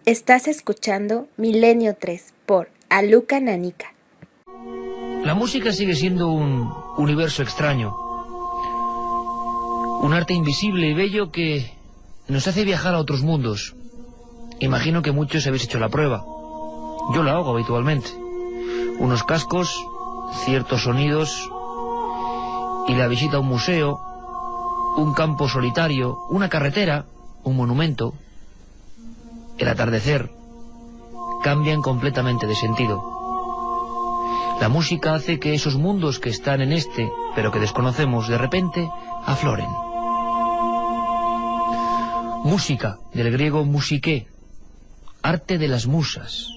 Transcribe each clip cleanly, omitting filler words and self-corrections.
Estás escuchando Milenio 3 por Aluka Nanika. La música sigue siendo un universo extraño, un arte invisible y bello que nos hace viajar a otros mundos. Imagino que muchos habéis hecho la prueba. Yo la hago habitualmente. Unos cascos, ciertos sonidos y la visita a un museo, un campo solitario, una carretera, un monumento, el atardecer, cambian completamente de sentido. La música hace que esos mundos que están en este, pero que desconocemos, de repente afloren. Música, del griego musiké, arte de las musas.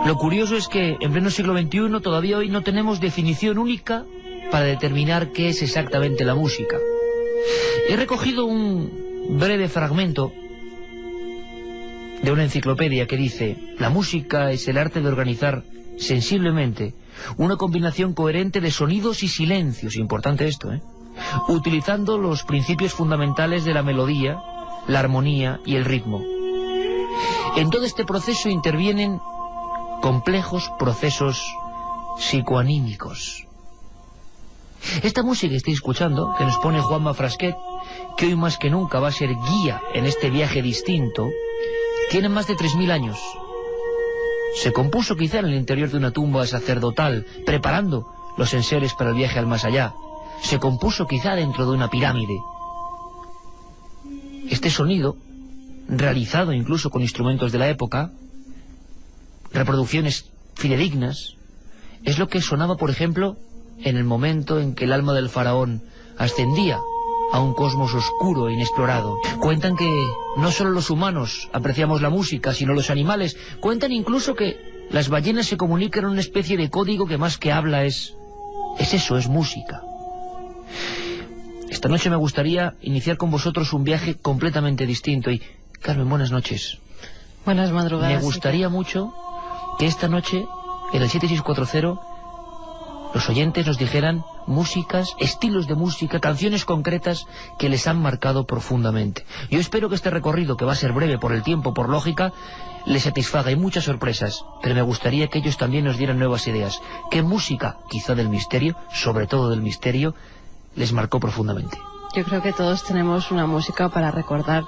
Lo curioso es que en pleno siglo XXI todavía hoy no tenemos definición única para determinar qué es exactamente la música. He recogido un breve fragmento de una enciclopedia que dice: la música es el arte de organizar sensiblemente una combinación coherente de sonidos y silencios, importante esto, utilizando los principios fundamentales de la melodía, la armonía y el ritmo. En todo este proceso intervienen complejos procesos psicoanímicos. Esta música que estáis escuchando, que nos pone Juanma Frasquet, que hoy más que nunca va a ser guía en este viaje distinto, tiene más de 3000 años. Se compuso quizá en el interior de una tumba sacerdotal, preparando los enseres para el viaje al más allá. Se compuso quizá dentro de una pirámide. Este sonido, realizado incluso con instrumentos de la época, reproducciones fidedignas, es lo que sonaba, por ejemplo, en el momento en que el alma del faraón ascendía a un cosmos oscuro e inexplorado. Cuentan que no solo los humanos apreciamos la música, sino los animales. Cuentan incluso que las ballenas se comunican en una especie de código que más que habla es música. Esta noche me gustaría iniciar con vosotros un viaje completamente distinto. Y, Carmen, buenas noches. Buenas madrugadas. Me gustaría mucho que esta noche, en el 7640, los oyentes nos dijeran músicas, estilos de música, canciones concretas que les han marcado profundamente. Yo espero que este recorrido, que va a ser breve por el tiempo, por lógica, les satisfaga. Hay muchas sorpresas, pero me gustaría que ellos también nos dieran nuevas ideas. ¿Qué música, quizá del misterio, sobre todo del misterio, les marcó profundamente? Yo creo que todos tenemos una música para recordar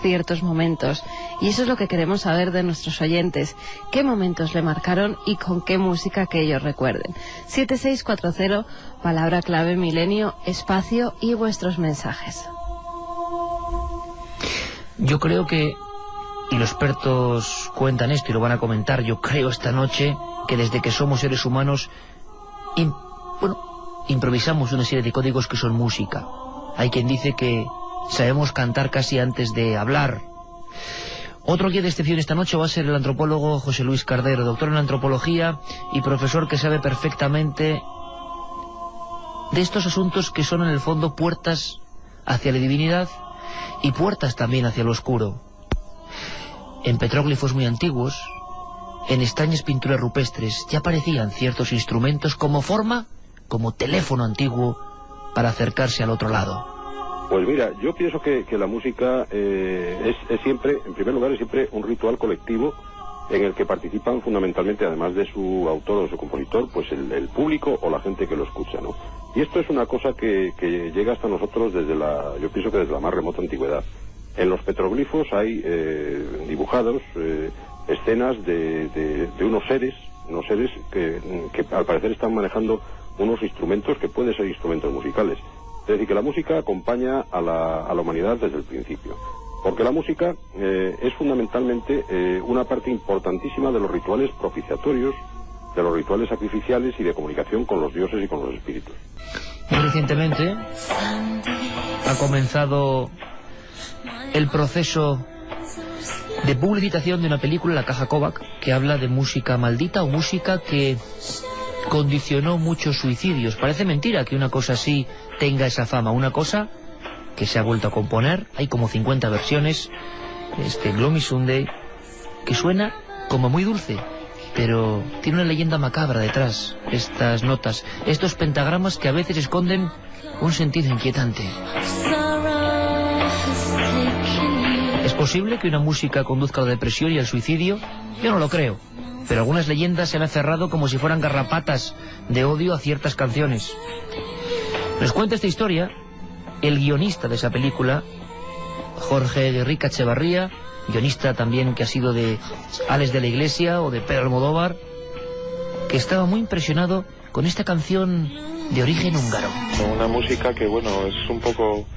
ciertos momentos, y eso es lo que queremos saber de nuestros oyentes: qué momentos le marcaron y con qué música que ellos recuerden. 7640, palabra clave milenio, espacio y vuestros mensajes. Yo creo que, y los expertos cuentan esto y lo van a comentar, yo creo esta noche que desde que somos seres humanos improvisamos una serie de códigos que son música. Hay quien dice que sabemos cantar casi antes de hablar. Otro guía de excepción esta noche va a ser el antropólogo José Luis Cardero, doctor en antropología y profesor que sabe perfectamente de estos asuntos que son en el fondo puertas hacia la divinidad y puertas también hacia lo oscuro. En petróglifos muy antiguos, en extrañas pinturas rupestres, ya aparecían ciertos instrumentos como forma, como teléfono antiguo, para acercarse al otro lado. Pues mira, yo pienso que la música es siempre, en primer lugar, es siempre un ritual colectivo en el que participan fundamentalmente, además de su autor o su compositor, pues el público o la gente que lo escucha, ¿no? Y esto es una cosa que llega hasta nosotros yo pienso que desde la más remota antigüedad. En los petroglifos hay dibujados escenas de unos seres que al parecer están manejando unos instrumentos que pueden ser instrumentos musicales. Es decir, que la música acompaña a la humanidad desde el principio. Porque la música es fundamentalmente una parte importantísima de los rituales propiciatorios, de los rituales sacrificiales y de comunicación con los dioses y con los espíritus. Muy recientemente ha comenzado el proceso de publicitación de una película, La Caja Kovac, que habla de música maldita o música que condicionó muchos suicidios. Parece mentira que una cosa así tenga esa fama. Una cosa que se ha vuelto a componer, hay como 50 versiones, Gloomy Sunday, que suena como muy dulce, pero tiene una leyenda macabra detrás. Estas notas, estos pentagramas que a veces esconden un sentido inquietante. ¿Es posible que una música conduzca a la depresión y al suicidio? Yo no lo creo, pero algunas leyendas se han aferrado como si fueran garrapatas de odio a ciertas canciones. Nos cuenta esta historia el guionista de esa película, Jorge Guerrica Echevarría, guionista también que ha sido de Alex de la Iglesia o de Pedro Almodóvar, que estaba muy impresionado con esta canción de origen húngaro. Una música que, bueno, es un poco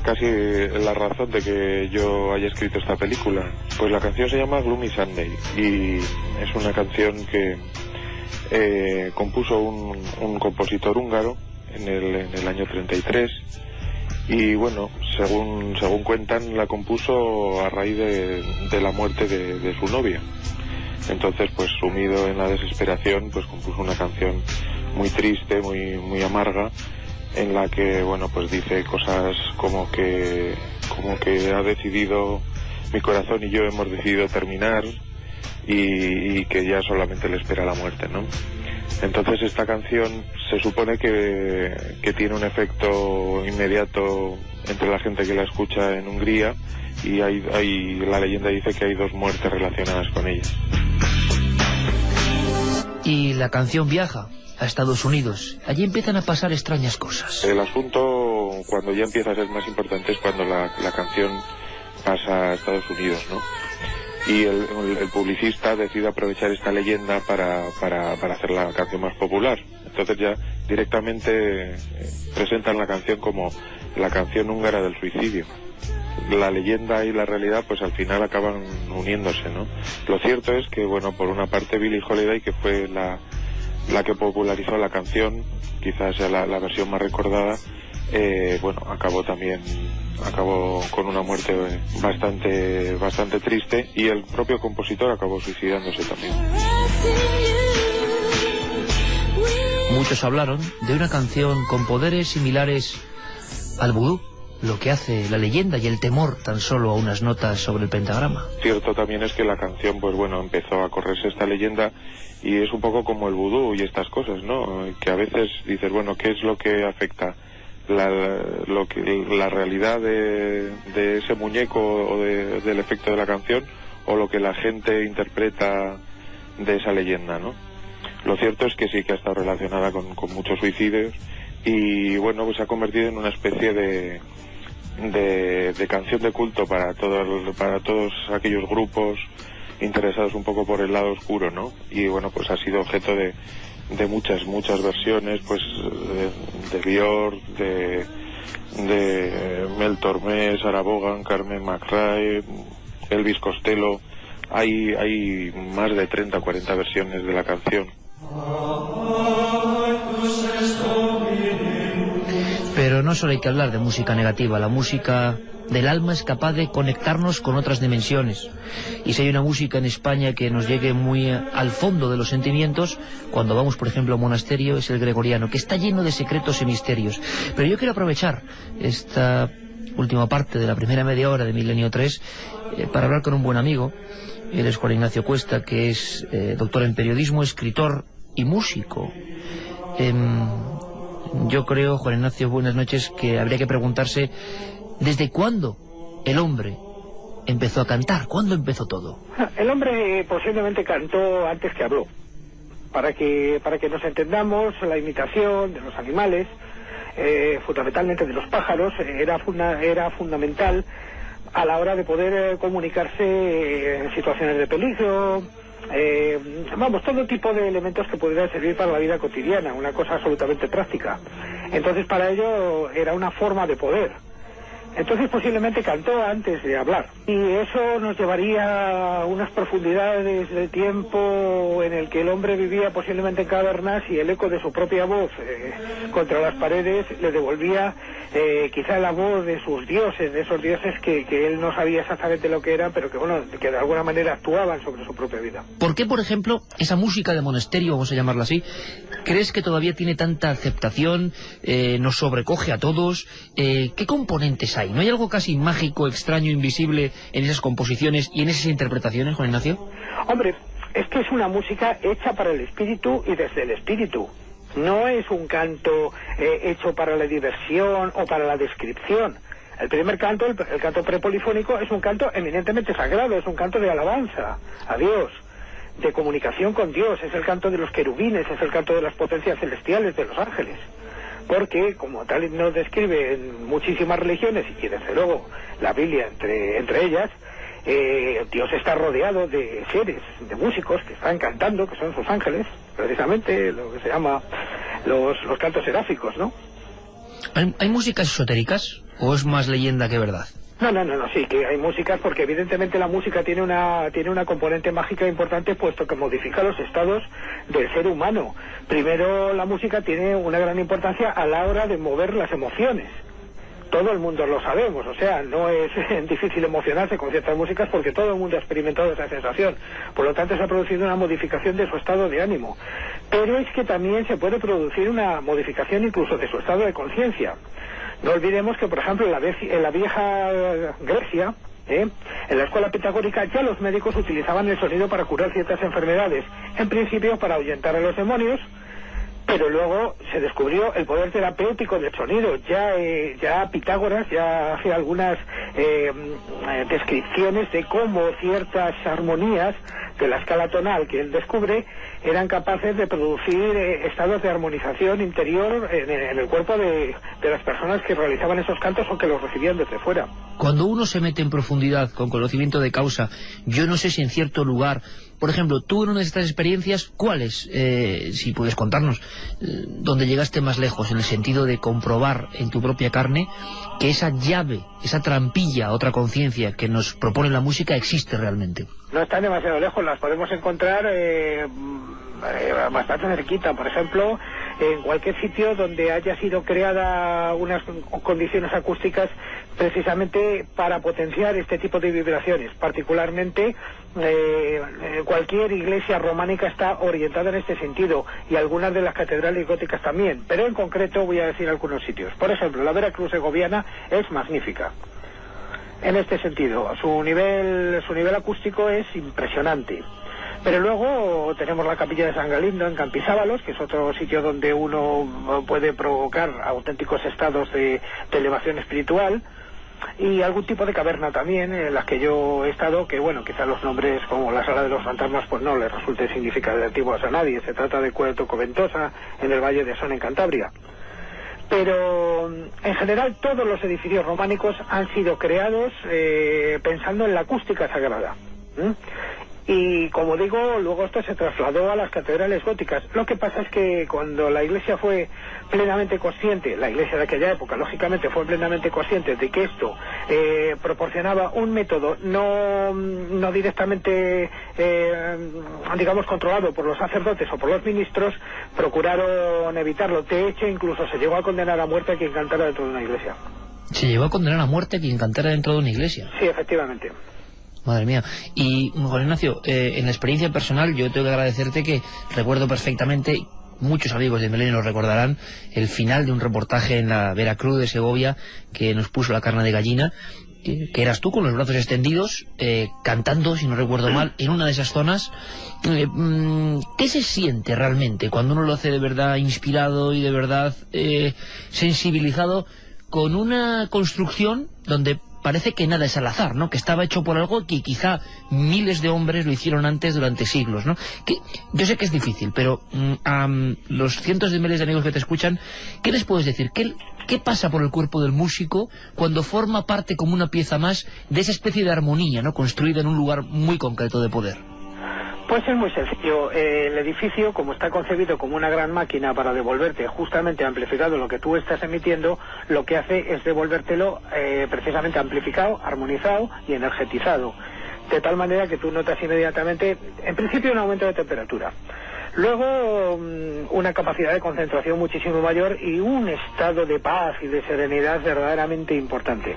casi la razón de que yo haya escrito esta película. Pues la canción se llama Gloomy Sunday y es una canción que compuso un compositor húngaro en el año 33 y, bueno, según cuentan, la compuso a raíz de la muerte de su novia. Entonces, pues sumido en la desesperación, pues compuso una canción muy triste, muy amarga, en la que, bueno, pues dice cosas como que ha decidido, mi corazón y yo hemos decidido terminar y que ya solamente le espera la muerte, ¿no? Entonces esta canción se supone que tiene un efecto inmediato entre la gente que la escucha en Hungría y la leyenda dice que hay 2 muertes relacionadas con ella. Y la canción viaja a Estados Unidos. Allí empiezan a pasar extrañas cosas. El asunto, cuando ya empieza a ser más importante, es cuando la canción pasa a Estados Unidos, ¿no? Y el publicista decide aprovechar esta leyenda para hacer la canción más popular. Entonces ya directamente presentan la canción como la canción húngara del suicidio. La leyenda y la realidad pues al final acaban uniéndose, ¿no? Lo cierto es que, bueno, por una parte Billie Holiday, que fue la que popularizó la canción, quizás sea la versión más recordada, bueno, acabó con una muerte bastante triste, y el propio compositor acabó suicidándose también. Muchos hablaron de una canción con poderes similares al vudú, lo que hace la leyenda y el temor tan solo a unas notas sobre el pentagrama. Cierto también es que la canción, pues bueno, empezó a correrse esta leyenda, y es un poco como el vudú y estas cosas, ¿no? Que a veces dices, bueno, ¿qué es lo que afecta? La realidad de ese muñeco o del efecto de la canción, o lo que la gente interpreta de esa leyenda, ¿no? Lo cierto es que sí que ha estado relacionada con muchos suicidios, y bueno, pues se ha convertido en una especie de canción de culto para todos aquellos grupos interesados un poco por el lado oscuro, ¿no? Y bueno, pues ha sido objeto de muchas versiones, pues de Björk, de Mel Tormé, Sarah Vaughan, Carmen McRae, Elvis Costello. Hay más de 30 o 40 versiones de la canción. Pero no solo hay que hablar de música negativa. La música del alma es capaz de conectarnos con otras dimensiones. Y si hay una música en España que nos llegue muy al fondo de los sentimientos, cuando vamos, por ejemplo, a un monasterio, es el gregoriano, que está lleno de secretos y misterios. Pero yo quiero aprovechar esta última parte de la primera media hora de Milenio 3 para hablar con un buen amigo. Él es Juan Ignacio Cuesta, que es doctor en periodismo, escritor y músico. Yo creo, Juan Ignacio, buenas noches, que habría que preguntarse ¿desde cuándo el hombre empezó a cantar? ¿Cuándo empezó todo? El hombre posiblemente cantó antes que habló. Para que nos entendamos, la imitación de los animales, fundamentalmente de los pájaros, era fundamental a la hora de poder comunicarse en situaciones de peligro. Todo tipo de elementos que pudieran servir para la vida cotidiana, una cosa absolutamente práctica. Entonces para ello era una forma de poder. Entonces posiblemente cantó antes de hablar, y eso nos llevaría a unas profundidades de tiempo en el que el hombre vivía posiblemente en cavernas, y el eco de su propia voz contra las paredes le devolvía quizá la voz de sus dioses, de esos dioses que él no sabía exactamente lo que eran, pero que de alguna manera actuaban sobre su propia vida. ¿Por qué, por ejemplo, esa música de monasterio, vamos a llamarla así, crees que todavía tiene tanta aceptación, nos sobrecoge a todos? ¿Qué componentes hay? ¿No hay algo casi mágico, extraño, invisible en esas composiciones y en esas interpretaciones, Juan Ignacio? Hombre, es que es una música hecha para el espíritu y desde el espíritu. No es un canto hecho para la diversión o para la descripción. El primer canto, el canto prepolifónico, es un canto eminentemente sagrado, es un canto de alabanza a Dios, de comunicación con Dios, es el canto de los querubines, es el canto de las potencias celestiales, de los ángeles. Porque, como tal nos describe en muchísimas religiones, y desde luego la Biblia entre ellas, Dios está rodeado de seres, de músicos que están cantando, que son sus ángeles, precisamente lo que se llama los cantos seráficos, ¿no? ¿Hay músicas esotéricas o es más leyenda que verdad? No, sí, que hay músicas, porque evidentemente la música tiene una componente mágica importante, puesto que modifica los estados del ser humano. Primero, la música tiene una gran importancia a la hora de mover las emociones. Todo el mundo lo sabemos, o sea, no es difícil emocionarse con ciertas músicas porque todo el mundo ha experimentado esa sensación. Por lo tanto, se ha producido una modificación de su estado de ánimo. Pero es que también se puede producir una modificación incluso de su estado de conciencia. No olvidemos que, por ejemplo, en la vieja Grecia, en la escuela pitagórica, ya los médicos utilizaban el sonido para curar ciertas enfermedades. En principio para ahuyentar a los demonios, pero luego se descubrió el poder terapéutico del sonido. Ya Pitágoras ya hace algunas descripciones de cómo ciertas armonías de la escala tonal que él descubre eran capaces de producir estados de armonización interior en el cuerpo de las personas que realizaban esos cantos o que los recibían desde fuera. Cuando uno se mete en profundidad con conocimiento de causa, yo no sé si en cierto lugar, por ejemplo, tú en una de estas experiencias, ¿cuáles, si puedes contarnos, donde llegaste más lejos, en el sentido de comprobar en tu propia carne que esa llave, esa trampilla, otra conciencia que nos propone la música existe realmente? No están demasiado lejos, las podemos encontrar bastante cerquita. Por ejemplo, en cualquier sitio donde haya sido creada unas condiciones acústicas precisamente para potenciar este tipo de vibraciones. Particularmente, cualquier iglesia románica está orientada en este sentido, y algunas de las catedrales góticas también, pero en concreto voy a decir algunos sitios. Por ejemplo, la Veracruz segoviana es magnífica en este sentido. Su nivel acústico es impresionante. Pero luego tenemos la capilla de San Galindo en Campisábalos, que es otro sitio donde uno puede provocar auténticos estados de elevación espiritual, y algún tipo de caverna también en las que yo he estado, que bueno, quizás los nombres como la Sala de los Fantasmas pues no les resulte significativos a nadie. Se trata de Cueto Coventosa en el Valle de Son, en Cantabria. Pero en general todos los edificios románicos han sido creados pensando en la acústica sagrada. Y como digo, luego esto se trasladó a las catedrales góticas. Lo que pasa es que cuando la iglesia fue plenamente consciente, la iglesia de aquella época lógicamente fue plenamente consciente de que esto proporcionaba un método no directamente digamos controlado por los sacerdotes o por los ministros, procuraron evitarlo. De hecho, incluso se llegó a condenar a muerte a quien cantara dentro de una iglesia. ¿Se llegó a condenar a muerte a quien cantara dentro de una iglesia? Sí, efectivamente. Madre mía. Y, Juan Ignacio, en la experiencia personal yo tengo que agradecerte que recuerdo perfectamente, muchos amigos de Milenio lo recordarán, el final de un reportaje en la Veracruz de Segovia que nos puso la carne de gallina, que eras tú con los brazos extendidos, cantando, si no recuerdo mal, en una de esas zonas. ¿Qué se siente realmente cuando uno lo hace de verdad inspirado y de verdad sensibilizado con una construcción donde parece que nada es al azar, ¿no? Que estaba hecho por algo que quizá miles de hombres lo hicieron antes durante siglos, ¿no? Que yo sé que es difícil, pero a los cientos de miles de amigos que te escuchan, ¿qué les puedes decir? ¿Qué pasa por el cuerpo del músico cuando forma parte como una pieza más de esa especie de armonía, ¿no? Construida en un lugar muy concreto de poder. Pues es muy sencillo. El edificio, como está concebido como una gran máquina para devolverte justamente amplificado lo que tú estás emitiendo, lo que hace es devolvértelo precisamente amplificado, armonizado y energetizado, de tal manera que tú notas inmediatamente, en principio, un aumento de temperatura, luego una capacidad de concentración muchísimo mayor y un estado de paz y de serenidad verdaderamente importante.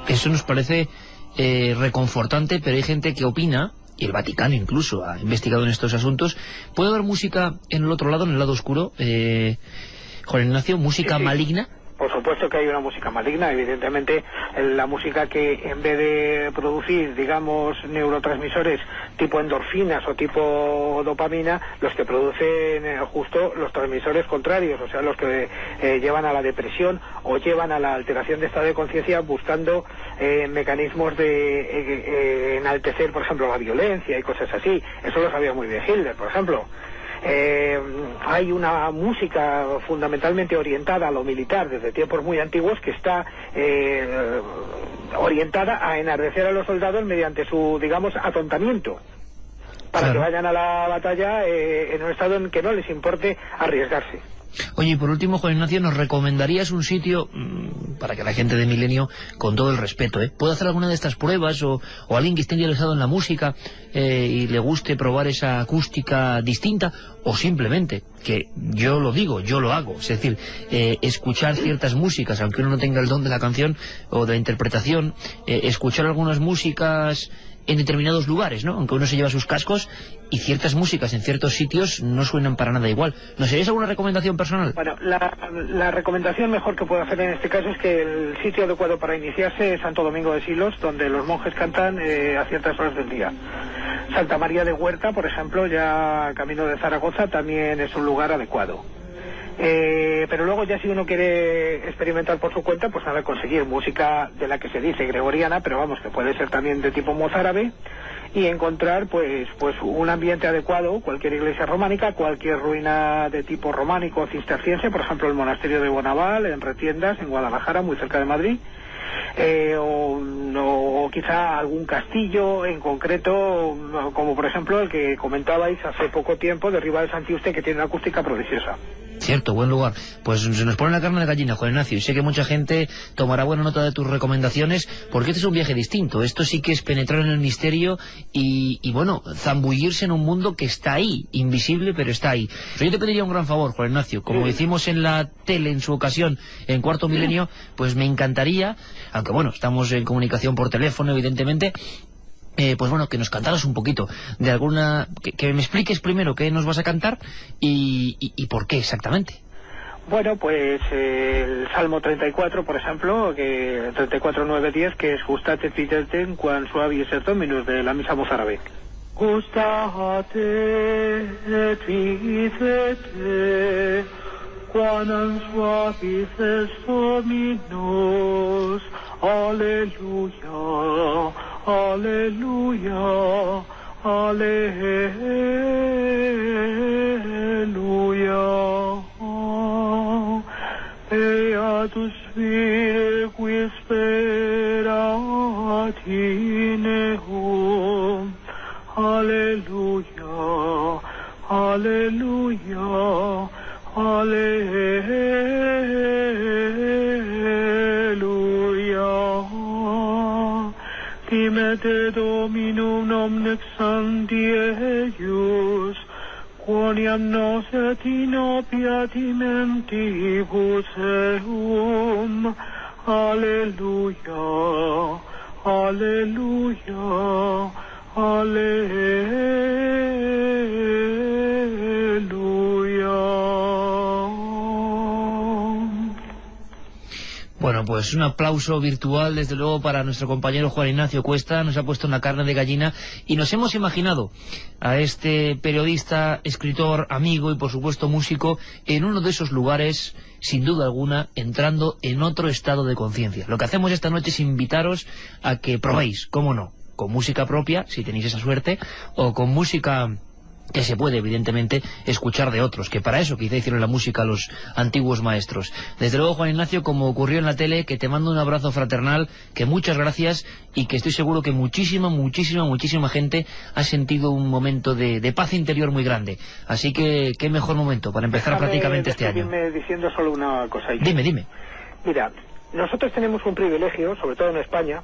Eso nos parece reconfortante, pero hay gente que opina, y el Vaticano incluso ha investigado en estos asuntos, ¿puede haber música en el otro lado, en el lado oscuro, Juan Ignacio, música sí, maligna? Por supuesto que hay una música maligna, evidentemente la música que en vez de producir, digamos, neurotransmisores tipo endorfinas o tipo dopamina, los que producen justo los transmisores contrarios, o sea, los que llevan a la depresión o llevan a la alteración de estado de conciencia, buscando mecanismos de enaltecer, por ejemplo, la violencia y cosas así. Eso lo sabía muy bien Hitler, por ejemplo. Hay una música fundamentalmente orientada a lo militar desde tiempos muy antiguos que está orientada a enardecer a los soldados mediante su, digamos, atontamiento, para que vayan a la batalla en un estado en que no les importe arriesgarse. Oye, y por último, Juan Ignacio, ¿nos recomendarías un sitio para que la gente de Milenio, con todo el respeto, pueda hacer alguna de estas pruebas, o alguien que esté interesado en la música y le guste probar esa acústica distinta, o simplemente, que yo lo digo, yo lo hago, es decir, escuchar ciertas músicas, aunque uno no tenga el don de la canción o de la interpretación, escuchar algunas músicas en determinados lugares, ¿no? Aunque uno se lleva sus cascos, y ciertas músicas en ciertos sitios no suenan para nada igual. ¿Nos harías alguna recomendación personal? Bueno, la recomendación mejor que puedo hacer en este caso es que el sitio adecuado para iniciarse es Santo Domingo de Silos, donde los monjes cantan a ciertas horas del día. Santa María de Huerta, por ejemplo, ya camino de Zaragoza, también es un lugar adecuado. Pero luego ya si uno quiere experimentar por su cuenta, pues nada, conseguir música de la que se dice gregoriana, pero vamos, que puede ser también de tipo mozárabe, y encontrar pues un ambiente adecuado, cualquier iglesia románica, cualquier ruina de tipo románico o cisterciense, por ejemplo el monasterio de Bonaval en Retiendas, en Guadalajara, muy cerca de Madrid, o quizá algún castillo en concreto, como por ejemplo el que comentabais hace poco tiempo de Riva de Santiuste, que tiene una acústica prodigiosa. Cierto, buen lugar. Pues se nos pone la carne de gallina, Juan Ignacio, y sé que mucha gente tomará buena nota de tus recomendaciones, porque este es un viaje distinto. Esto sí que es penetrar en el misterio y bueno, zambullirse en un mundo que está ahí, invisible, pero está ahí. Pero yo te pediría un gran favor, Juan Ignacio, como hicimos en la tele en su ocasión, en Cuarto Milenio, pues me encantaría, aunque bueno, estamos en comunicación por teléfono, evidentemente, pues bueno, que nos cantaras un poquito de alguna... Que me expliques primero qué nos vas a cantar y por qué exactamente. Bueno, pues el Salmo 34, por ejemplo, que 34:9-10, que es Gustate piteten quan suavis et dominus, de la misa mozárabe. Gustate pitete quan suavis et dominus, aleluya, aleluya, aleluya. Beatus vire qui sperat in eum, aleluya, aleluya, aleluya. Timete Dominum omnex Deus, quoniam nos et in opiatimentibus eum, aleluya, aleluya, aleluya. Bueno, pues un aplauso virtual, desde luego, para nuestro compañero Juan Ignacio Cuesta. Nos ha puesto una carne de gallina y nos hemos imaginado a este periodista, escritor, amigo y por supuesto músico en uno de esos lugares, sin duda alguna, entrando en otro estado de conciencia. Lo que hacemos esta noche es invitaros a que probéis, cómo no, con música propia, si tenéis esa suerte, o con música que se puede, evidentemente, escuchar de otros, que para eso quizá hicieron la música los antiguos maestros. Desde luego, Juan Ignacio, como ocurrió en la tele, que te mando un abrazo fraternal, que muchas gracias, y que estoy seguro que muchísima gente ha sentido un momento de paz interior muy grande. Así que, qué mejor momento para empezar prácticamente este año. Diciendo solo una cosa. Dime. Mira, nosotros tenemos un privilegio, sobre todo en España,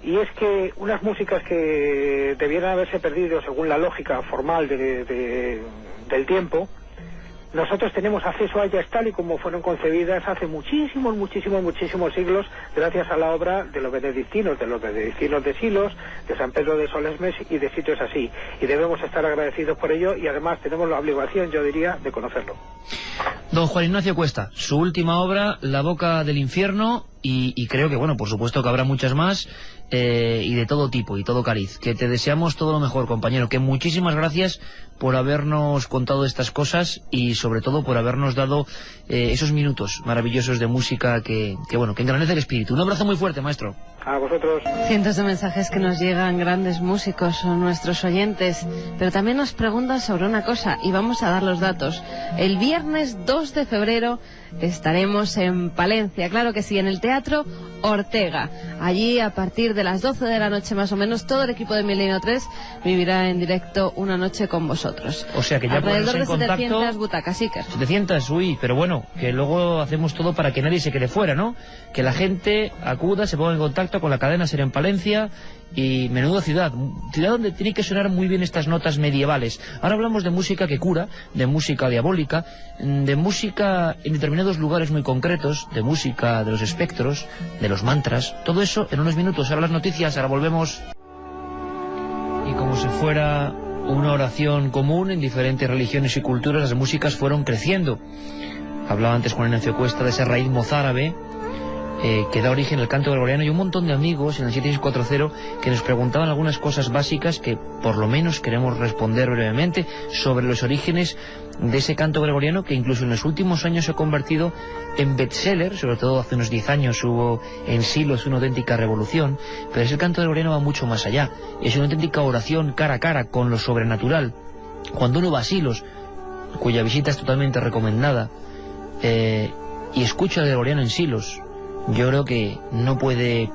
y es que unas músicas que debieran haberse perdido según la lógica formal del tiempo, nosotros tenemos acceso a ellas tal y como fueron concebidas hace muchísimos siglos, gracias a la obra de los benedictinos de Silos, de San Pedro de Solesmes y de sitios así, y debemos estar agradecidos por ello, y además tenemos la obligación, yo diría, de conocerlo. Don Juan Ignacio Cuesta, su última obra, La boca del infierno, y creo que, bueno, por supuesto que habrá muchas más, y de todo tipo y todo cariz. Que te deseamos todo lo mejor, compañero, que muchísimas gracias por habernos contado estas cosas y sobre todo por habernos dado esos minutos maravillosos de música que engrandece el espíritu. Un abrazo muy fuerte, maestro. A vosotros. Cientos de mensajes que nos llegan, grandes músicos, son nuestros oyentes, pero también nos preguntan sobre una cosa y vamos a dar los datos. El viernes 2 de febrero estaremos en Palencia, claro que sí, en el Teatro Ortega. Allí, a partir de las 12 de la noche más o menos, todo el equipo de Milenio 3 vivirá en directo una noche con vosotros. O sea que ya alrededor de en contacto, 700 butacas, Iker. 700, uy, pero bueno, que luego hacemos todo para que nadie se quede fuera, ¿no? Que la gente acuda, se ponga en contacto con la cadena SER en Palencia. Y menuda ciudad donde tiene que sonar muy bien estas notas medievales. Ahora hablamos de música que cura, de música diabólica, de música en determinados lugares muy concretos, de música de los espectros, de los mantras, todo eso en unos minutos. Ahora las noticias, ahora volvemos. Y como si fuera una oración común en diferentes religiones y culturas, las músicas fueron creciendo. Hablaba antes Juan Ignacio Cuesta de esa raíz mozárabe que da origen al canto gregoriano, y un montón de amigos en el 7640 que nos preguntaban algunas cosas básicas que por lo menos queremos responder brevemente sobre los orígenes de ese canto gregoriano, que incluso en los últimos años se ha convertido en bestseller. Sobre todo hace unos 10 años hubo en Silos una auténtica revolución, pero ese canto gregoriano va mucho más allá. Es una auténtica oración cara a cara con lo sobrenatural. Cuando uno va a Silos, cuya visita es totalmente recomendada, y escucha el gregoriano en Silos, yo creo que no puede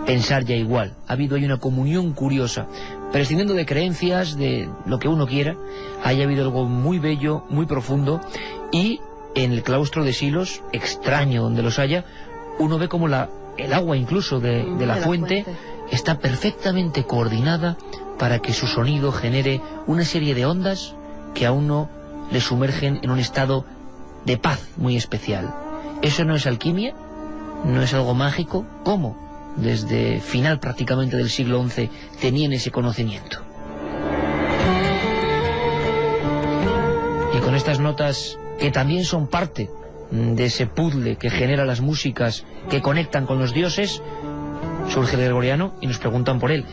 pensar ya igual. Ha habido ahí una comunión curiosa, prescindiendo de creencias, de lo que uno quiera. Haya habido algo muy bello, muy profundo, y en el claustro de Silos, extraño donde los haya, uno ve como el agua incluso de la fuente está perfectamente coordinada para que su sonido genere una serie de ondas que a uno le sumergen en un estado de paz muy especial. ¿Eso no es alquimia? ¿No es algo mágico? ¿Cómo? Desde final prácticamente del siglo XI tenían ese conocimiento. Y con estas notas que también son parte de ese puzzle que genera las músicas que conectan con los dioses, surge el gregoriano y nos preguntan por él.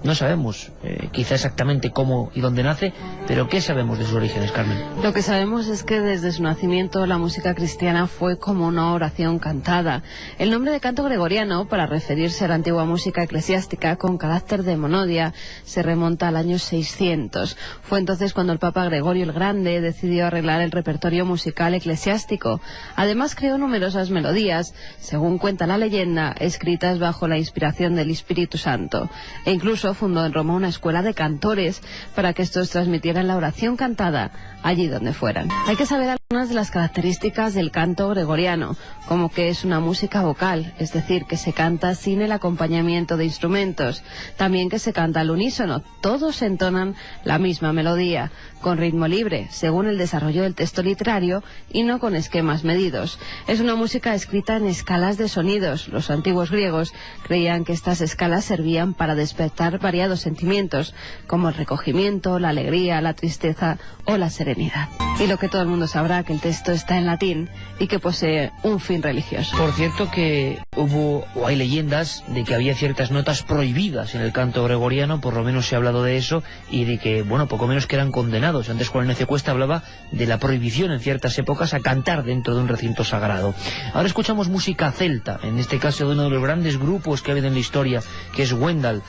No sabemos quizá exactamente cómo y dónde nace, pero ¿qué sabemos de sus orígenes, Carmen? Lo que sabemos es que desde su nacimiento la música cristiana fue como una oración cantada. El nombre de canto gregoriano, para referirse a la antigua música eclesiástica con carácter de monodia, se remonta al año 600. Fue entonces cuando el Papa Gregorio el Grande decidió arreglar el repertorio musical eclesiástico. Además creó numerosas melodías, según cuenta la leyenda, escritas bajo la inspiración del Espíritu Santo. E incluso fundó en Roma una escuela de cantores para que estos transmitieran la oración cantada allí donde fueran. Hay que saber algunas de las características del canto gregoriano, como que es una música vocal, es decir, que se canta sin el acompañamiento de instrumentos. También que se canta al unísono, todos entonan la misma melodía, con ritmo libre, según el desarrollo del texto literario y no con esquemas medidos. Es una música escrita en escalas de sonidos. Los antiguos griegos creían que estas escalas servían para despertar variados sentimientos, como el recogimiento, la alegría, la tristeza o la serenidad. Y lo que todo el mundo sabrá, que el texto está en latín y que posee un fin religioso. Por cierto que hubo o hay leyendas de que había ciertas notas prohibidas en el canto gregoriano, por lo menos se ha hablado de eso, y de que, bueno, poco menos que eran condenados. Antes Juan Ignacio Cuesta hablaba de la prohibición en ciertas épocas a cantar dentro de un recinto sagrado. Ahora escuchamos música celta, en este caso de uno de los grandes grupos que ha habido en la historia, que es Wendal.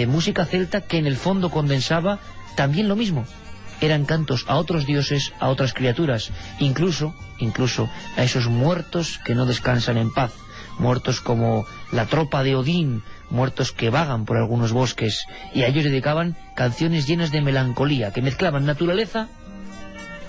Música celta que en el fondo condensaba también lo mismo. Eran cantos a otros dioses, a otras criaturas, incluso a esos muertos que no descansan en paz, muertos como la tropa de Odín, muertos que vagan por algunos bosques, y a ellos dedicaban canciones llenas de melancolía, que mezclaban naturaleza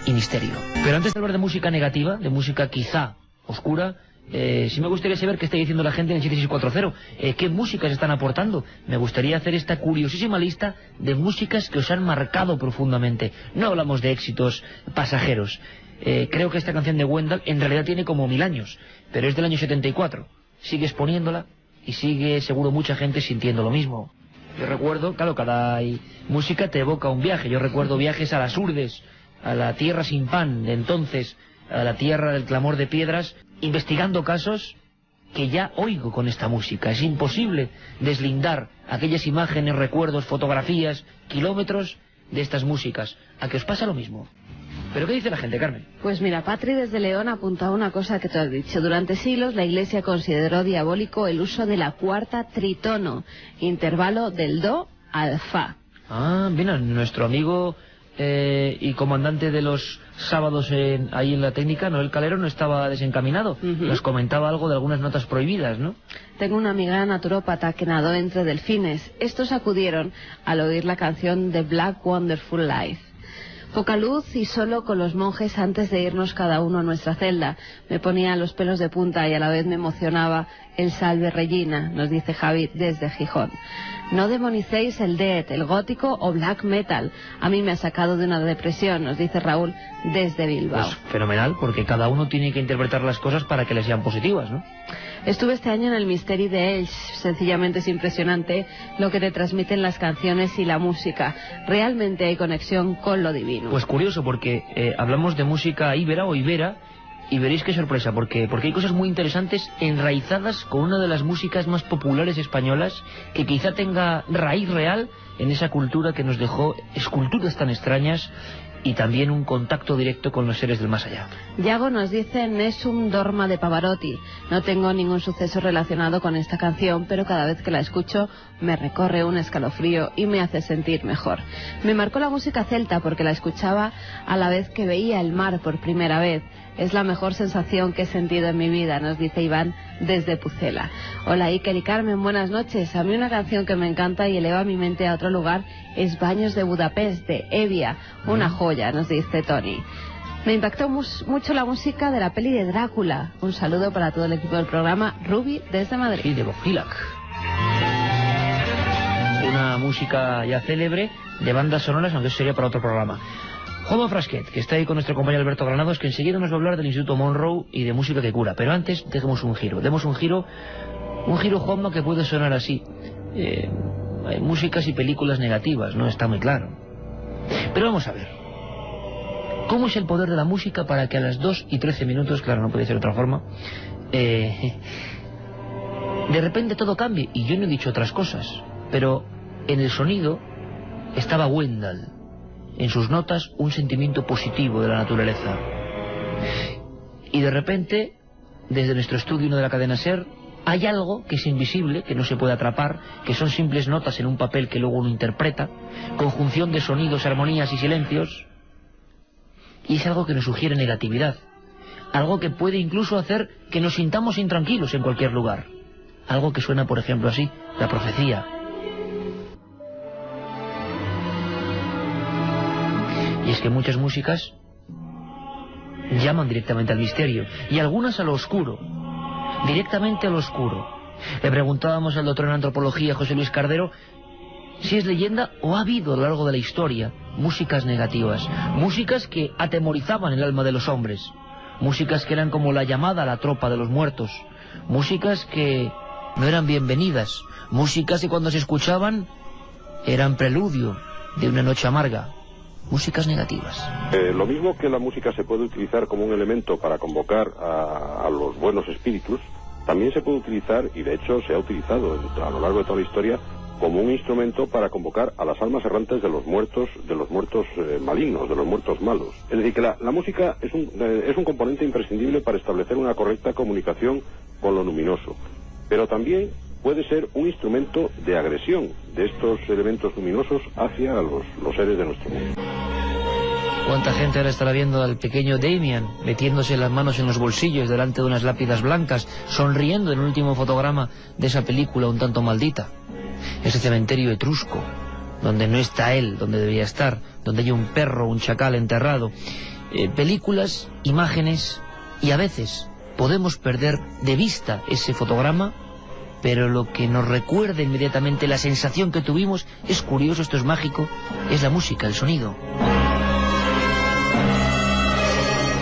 y misterio. Pero antes de hablar de música negativa, de música quizá oscura, sí me gustaría saber qué está diciendo la gente en el 7640, qué músicas están aportando. Me gustaría hacer esta curiosísima lista de músicas que os han marcado profundamente. No hablamos de éxitos pasajeros. Creo que esta canción de Wendal en realidad tiene como 1000 años, pero es del año 74. Sigues poniéndola y sigue seguro mucha gente sintiendo lo mismo. Yo recuerdo, claro, cada música te evoca un viaje. Yo recuerdo viajes a las Urdes, a la tierra sin pan de entonces, a la tierra del clamor de piedras, investigando casos que ya oigo con esta música. Es imposible deslindar aquellas imágenes, recuerdos, fotografías, kilómetros de estas músicas. ¿A qué os pasa lo mismo? ¿Pero qué dice la gente, Carmen? Pues mira, Patri desde León apunta una cosa que tú has dicho. Durante siglos la Iglesia consideró diabólico el uso de la cuarta tritono, intervalo del do al fa. Ah, mira, nuestro amigo y comandante de los sábados ahí en la técnica, Noel Calero, no estaba desencaminado. Nos comentaba algo de algunas notas prohibidas, ¿no? Tengo una amiga naturópata que nadó entre delfines. Estos acudieron al oír la canción The Black Wonderful Life. Poca luz y solo con los monjes antes de irnos cada uno a nuestra celda. Me ponía los pelos de punta y a la vez me emocionaba el Salve Regina, nos dice Javi desde Gijón. No demonicéis el death, el gótico o black metal. A mí me ha sacado de una depresión, nos dice Raúl desde Bilbao. Pues fenomenal, porque cada uno tiene que interpretar las cosas para que le sean positivas, ¿no? Estuve este año en el Misteri de Elx. Sencillamente es impresionante lo que te transmiten las canciones y la música. Realmente hay conexión con lo divino. Pues curioso, porque hablamos de música íbera o ibera, y veréis qué sorpresa, porque hay cosas muy interesantes enraizadas con una de las músicas más populares españolas, que quizá tenga raíz real en esa cultura que nos dejó esculturas tan extrañas y también un contacto directo con los seres del más allá. Yago nos dice Nessun Dorma de Pavarotti. No tengo ningún suceso relacionado con esta canción, pero cada vez que la escucho me recorre un escalofrío y me hace sentir mejor. Me marcó la música celta porque la escuchaba a la vez que veía el mar por primera vez. Es la mejor sensación que he sentido en mi vida, nos dice Iván desde Pucela. Hola Iker y Carmen, buenas noches. A mí una canción que me encanta y eleva mi mente a otro lugar es Baños de Budapest, de Evia. Una joya, nos dice Tony. Me impactó mucho la música de la peli de Drácula. Un saludo para todo el equipo del programa. Ruby desde Madrid. Sí, de Bojilac. Una música ya célebre de bandas sonoras, aunque eso sería para otro programa. Juanma Frasquet, que está ahí con nuestro compañero Alberto Granados, que enseguida nos va a hablar del Instituto Monroe y de música que cura. Pero antes, demos un giro, Juanma, que puede sonar así. Hay músicas y películas negativas, ¿no? Está muy claro. Pero vamos a ver. ¿Cómo es el poder de la música para que a las 2:13, claro, no puede ser de otra forma, de repente todo cambie? Y yo no he dicho otras cosas, pero en el sonido estaba Wendell. En sus notas un sentimiento positivo de la naturaleza. Y de repente, desde nuestro estudio 1 de la cadena SER, hay algo que es invisible, que no se puede atrapar, que son simples notas en un papel que luego uno interpreta, conjunción de sonidos, armonías y silencios, y es algo que nos sugiere negatividad, algo que puede incluso hacer que nos sintamos intranquilos en cualquier lugar, algo que suena, por ejemplo, así, la profecía. Y es que muchas músicas llaman directamente al misterio, y algunas a lo oscuro, directamente a lo oscuro. Le preguntábamos al doctor en antropología, José Luis Cardero, si es leyenda o ha habido a lo largo de la historia músicas negativas, músicas que atemorizaban el alma de los hombres, músicas que eran como la llamada a la tropa de los muertos, músicas que no eran bienvenidas, músicas que cuando se escuchaban eran preludio de una noche amarga. Músicas negativas. Lo mismo que la música se puede utilizar como un elemento para convocar a los buenos espíritus, también se puede utilizar, y de hecho se ha utilizado a lo largo de toda la historia, como un instrumento para convocar a las almas errantes de los muertos malignos, de los muertos malos. Es decir, que la música es un componente imprescindible para establecer una correcta comunicación con lo luminoso, pero también puede ser un instrumento de agresión de estos elementos luminosos hacia los seres de nuestro mundo. ¿Cuánta gente ahora estará viendo al pequeño Damian metiéndose las manos en los bolsillos delante de unas lápidas blancas, sonriendo en el último fotograma de esa película un tanto maldita? Ese cementerio etrusco, donde no está él, donde debería estar, donde hay un perro, un chacal enterrado. Películas, imágenes, y a veces podemos perder de vista ese fotograma, pero lo que nos recuerda inmediatamente la sensación que tuvimos es curioso, esto es mágico, es la música, el sonido.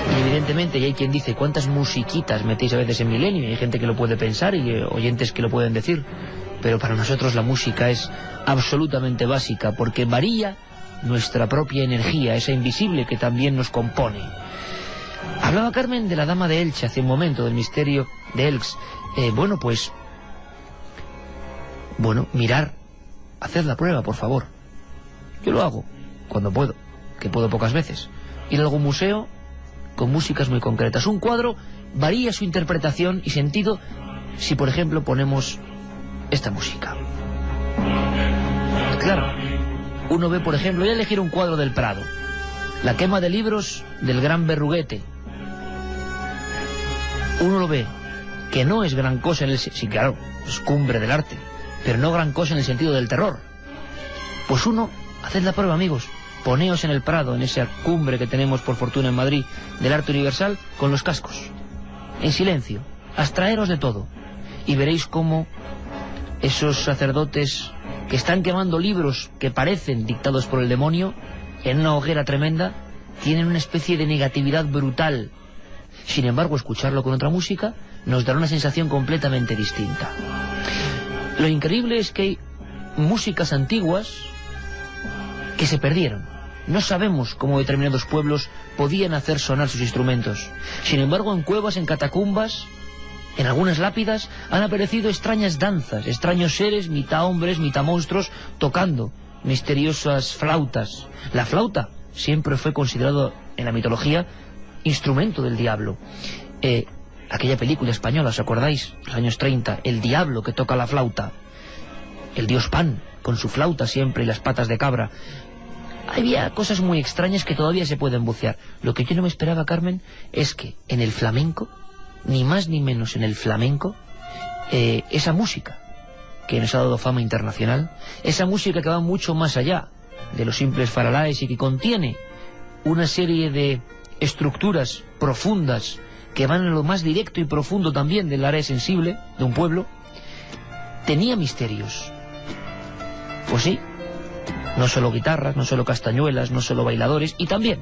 Y evidentemente, y hay quien dice, ¿cuántas musiquitas metéis a veces en Milenio? Y hay gente que lo puede pensar y oyentes que lo pueden decir, pero para nosotros la música es absolutamente básica, porque varía nuestra propia energía, esa invisible que también nos compone. Hablaba Carmen de la Dama de Elche hace un momento, del misterio de Elx. Mirar, haced la prueba, por favor. Yo lo hago cuando puedo, que puedo pocas veces. Ir a algún museo con músicas muy concretas. Un cuadro varía su interpretación y sentido si, por ejemplo, ponemos esta música. Claro, uno ve, por ejemplo, voy a elegir un cuadro del Prado, la quema de libros del gran Berruguete. Uno lo ve, que no es gran cosa en el... Sí, claro, es cumbre del arte, pero no gran cosa en el sentido del terror. Pues uno, haced la prueba, amigos, poneos en el Prado, en esa cumbre que tenemos por fortuna en Madrid, del arte universal, con los cascos, en silencio, abstraeros de todo, y veréis cómo esos sacerdotes que están quemando libros que parecen dictados por el demonio, en una hoguera tremenda, tienen una especie de negatividad brutal. Sin embargo, escucharlo con otra música nos dará una sensación completamente distinta. Lo increíble es que hay músicas antiguas que se perdieron. No sabemos cómo determinados pueblos podían hacer sonar sus instrumentos. Sin embargo, en cuevas, en catacumbas, en algunas lápidas, han aparecido extrañas danzas, extraños seres, mitad hombres, mitad monstruos, tocando misteriosas flautas. La flauta siempre fue considerado en la mitología instrumento del diablo. Aquella película española, ¿os acordáis? Los años 30, el diablo que toca la flauta, el dios Pan con su flauta siempre y las patas de cabra. Había cosas muy extrañas que todavía se pueden bucear. Lo que yo no me esperaba, Carmen, es que en el flamenco, ni más ni menos en el flamenco, esa música que nos ha dado fama internacional, esa música que va mucho más allá de los simples faralaes y que contiene una serie de estructuras profundas que van a lo más directo y profundo también del área sensible de un pueblo, tenía misterios. Pues sí, no solo guitarras, no solo castañuelas, no solo bailadores, y también,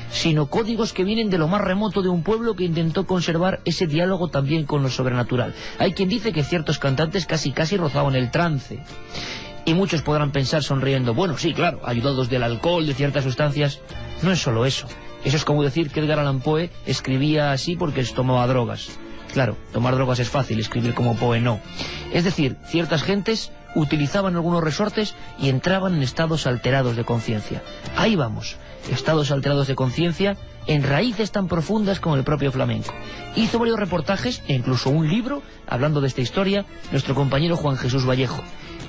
sino códigos que vienen de lo más remoto de un pueblo que intentó conservar ese diálogo también con lo sobrenatural. Hay quien dice que ciertos cantantes casi rozaban el trance, y muchos podrán pensar sonriendo, bueno, sí, claro, ayudados del alcohol, de ciertas sustancias. No es solo eso. Eso es como decir que Edgar Allan Poe escribía así porque tomaba drogas. Claro, tomar drogas es fácil, escribir como Poe no. Es decir, ciertas gentes utilizaban algunos resortes y entraban en estados alterados de conciencia. Ahí vamos, estados alterados de conciencia en raíces tan profundas como el propio flamenco. Hizo varios reportajes e incluso un libro hablando de esta historia nuestro compañero Juan Jesús Vallejo.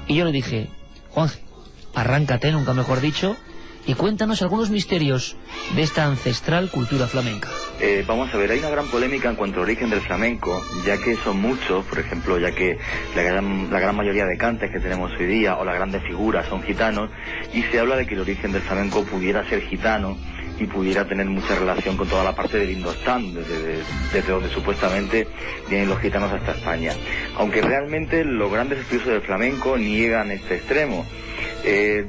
Y yo le dije, Juanje, arráncate, nunca mejor dicho, y cuéntanos algunos misterios de esta ancestral cultura flamenca. Vamos a ver, hay una gran polémica en cuanto al origen del flamenco, ya que son muchos, por ejemplo, ya que la gran mayoría de cantes que tenemos hoy día, o las grandes figuras, son gitanos, y se habla de que el origen del flamenco pudiera ser gitano y pudiera tener mucha relación con toda la parte del Indostán, desde donde supuestamente vienen los gitanos hasta España. Aunque realmente los grandes estudiosos del flamenco niegan este extremo.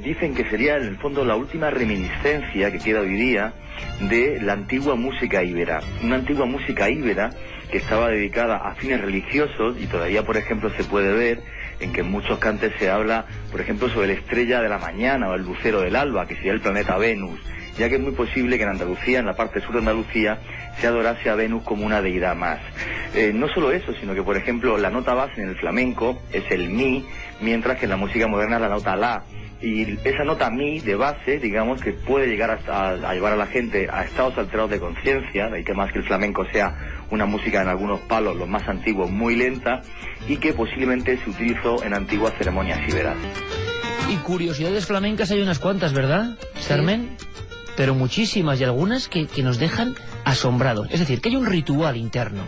Dicen que sería en el fondo la última reminiscencia que queda hoy día de la antigua música íbera. Una antigua música íbera que estaba dedicada a fines religiosos, y todavía, por ejemplo, se puede ver en que en muchos cantes se habla, por ejemplo, sobre la estrella de la mañana o el lucero del alba, que sería el planeta Venus, ya que es muy posible que en Andalucía, en la parte sur de Andalucía, se adorase a Venus como una deidad más. No solo eso, sino que, por ejemplo, la nota base en el flamenco es el mi, mientras que en la música moderna es la nota la. Y esa nota mi de base, digamos, que puede llegar a llevar a la gente a estados alterados de conciencia, de ahí que más que el flamenco sea una música en algunos palos, los más antiguos, muy lenta, y que posiblemente se utilizó en antiguas ceremonias íberas. Y curiosidades flamencas hay unas cuantas, ¿verdad, Carmen? Sí. Pero muchísimas, y algunas que nos dejan asombrados. Es decir, que hay un ritual interno,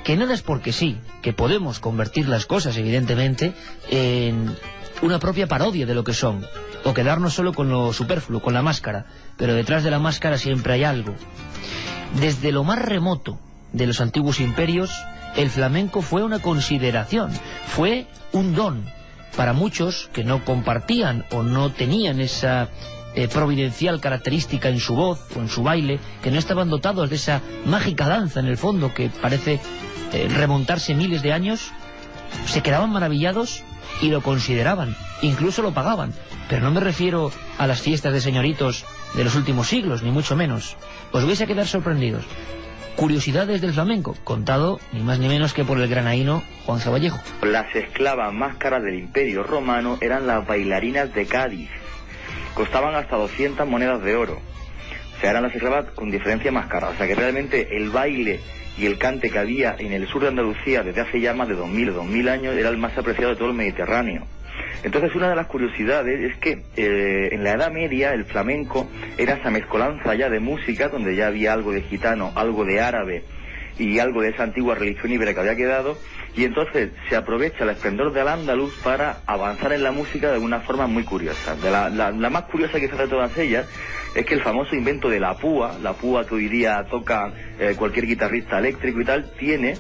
que nada es porque sí, que podemos convertir las cosas, evidentemente, en una propia parodia de lo que son, o quedarnos solo con lo superfluo, con la máscara, pero detrás de la máscara siempre hay algo. Desde lo más remoto de los antiguos imperios, el flamenco fue una consideración, fue un don para muchos que no compartían o no tenían esa providencial característica en su voz o en su baile, que no estaban dotados de esa mágica danza en el fondo que parece remontarse miles de años. Se quedaban maravillados y lo consideraban, incluso lo pagaban. Pero no me refiero a las fiestas de señoritos de los últimos siglos, ni mucho menos. Os vais a quedar sorprendidos. curiosidades del flamenco, contado ni más ni menos que por el granaíno Juan Vallejo. Las esclavas más caras del Imperio Romano eran las bailarinas de Cádiz. Costaban hasta 200 monedas de oro. O sea, eran las esclavas con diferencia más caras. O sea, que realmente el baile y el cante que había en el sur de Andalucía desde hace ya más de 2000 años era el más apreciado de todo el Mediterráneo. Entonces, una de las curiosidades es que en la Edad Media el flamenco era esa mezcolanza ya de música, donde ya había algo de gitano, algo de árabe y algo de esa antigua religión ibérica que había quedado, y entonces se aprovecha el esplendor del andaluz para avanzar en la música de una forma muy curiosa. La más curiosa quizás de todas ellas es que el famoso invento de la púa que hoy día toca cualquier guitarrista eléctrico y tal, tiene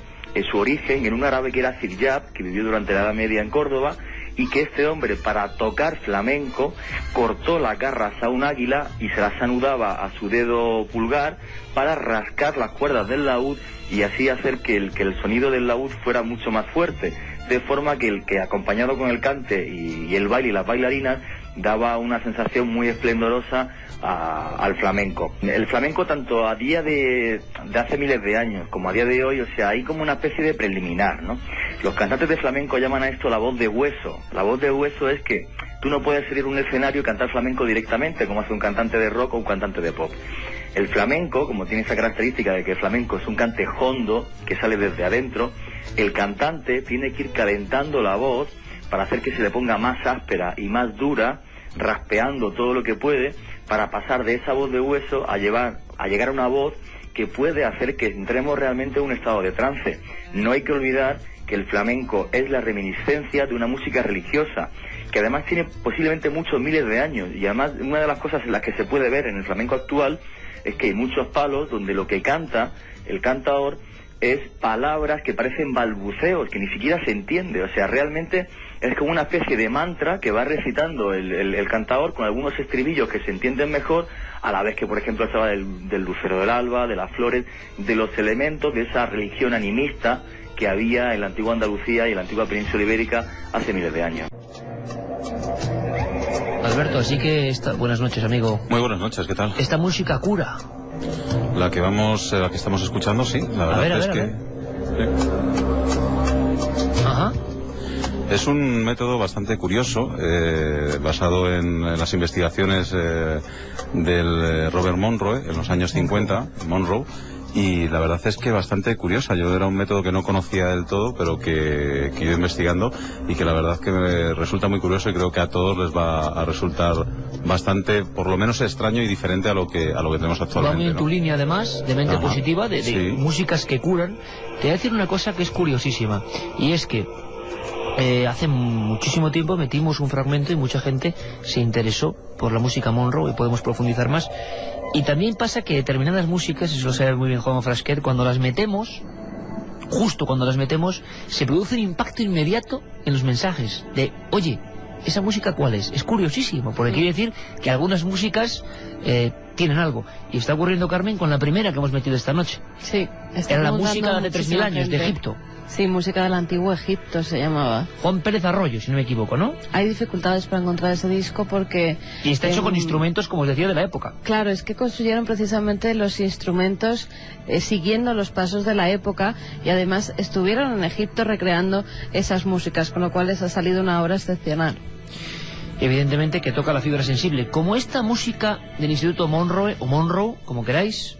su origen en un árabe que era Ziryab, que vivió durante la Edad Media en Córdoba, y que este hombre, para tocar flamenco, cortó las garras a un águila y se las anudaba a su dedo pulgar para rascar las cuerdas del laúd y así hacer que el sonido del laúd fuera mucho más fuerte, de forma que el que, acompañado con el cante y el baile y las bailarinas, daba una sensación muy esplendorosa al flamenco. El flamenco, tanto a día de hace miles de años como a día de hoy, o sea, hay como una especie de preliminar, ¿no? Los cantantes de flamenco llaman a esto la voz de hueso. La voz de hueso es que tú no puedes salir a un escenario y cantar flamenco directamente, como hace un cantante de rock o un cantante de pop. El flamenco, como tiene esa característica de que el flamenco es un cante hondo, que sale desde adentro, el cantante tiene que ir calentando la voz para hacer que se le ponga más áspera y más dura, raspeando todo lo que puede, para pasar de esa voz de hueso a llegar a una voz que puede hacer que entremos realmente en un estado de trance. No hay que olvidar que el flamenco es la reminiscencia de una música religiosa, que además tiene posiblemente muchos miles de años, y además una de las cosas en las que se puede ver en el flamenco actual es que hay muchos palos donde lo que canta el cantador es palabras que parecen balbuceos, que ni siquiera se entiende. O sea, realmente es como una especie de mantra que va recitando el cantador con algunos estribillos que se entienden mejor, a la vez que, por ejemplo, estaba del lucero del alba, de las flores, de los elementos de esa religión animista que había en la antigua Andalucía y en la antigua península ibérica hace miles de años. Alberto, así que buenas noches, amigo. Muy buenas noches, ¿qué tal? Esta música cura. La que estamos escuchando, sí, la verdad es que... Ajá. Es un método bastante curioso, basado en las investigaciones del Robert Monroe en los años 50, Monroe, y la verdad es que bastante curiosa. Yo era un método que no conocía del todo, pero que he ido investigando y que la verdad que me resulta muy curioso, y creo que a todos les va a resultar bastante, por lo menos extraño y diferente a lo que tenemos actualmente. Va muy en tu línea, además, de mente positiva, de sí, músicas que curan. Te voy a decir una cosa que es curiosísima, y es que hace muchísimo tiempo metimos un fragmento y mucha gente se interesó por la música Monroe, y podemos profundizar más. Y también pasa que determinadas músicas, eso lo sabe muy bien Juan Frasquet, cuando las metemos, justo cuando las metemos, se produce un impacto inmediato en los mensajes de, oye, ¿esa música cuál es? Es curiosísimo, porque quiere decir que algunas músicas tienen algo. Y está ocurriendo, Carmen, con la primera que hemos metido esta noche. Sí. Era la música de 3000 años, de Egipto. Sí, música del antiguo Egipto se llamaba. Juan Pérez Arroyo, si no me equivoco, ¿no? Hay dificultades para encontrar ese disco porque... Y está hecho con instrumentos, como os decía, de la época. Claro, es que construyeron precisamente los instrumentos siguiendo los pasos de la época, y además estuvieron en Egipto recreando esas músicas, con lo cual les ha salido una obra excepcional. Evidentemente que toca la fibra sensible, como esta música del Instituto Monroe, o Monroe, como queráis,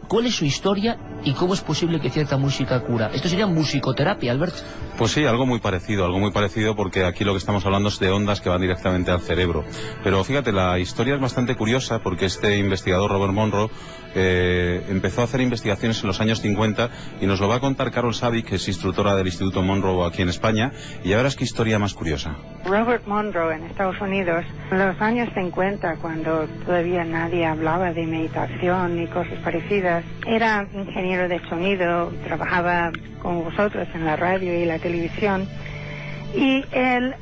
¿cuál es su historia y cómo es posible que cierta música cura? Esto sería musicoterapia, Alberto. Pues sí, algo muy parecido, porque aquí lo que estamos hablando es de ondas que van directamente al cerebro. Pero fíjate, la historia es bastante curiosa, porque este investigador, Robert Monroe, empezó a hacer investigaciones en los años 50, y nos lo va a contar Carol Savic, que es instructora del Instituto Monroe aquí en España, y ya verás qué historia más curiosa. Robert Monroe, en Estados Unidos, en los años 50, cuando todavía nadie hablaba de meditación ni cosas parecidas, era ingeniero de sonido, trabajaba con vosotros en la radio y la televisión, y él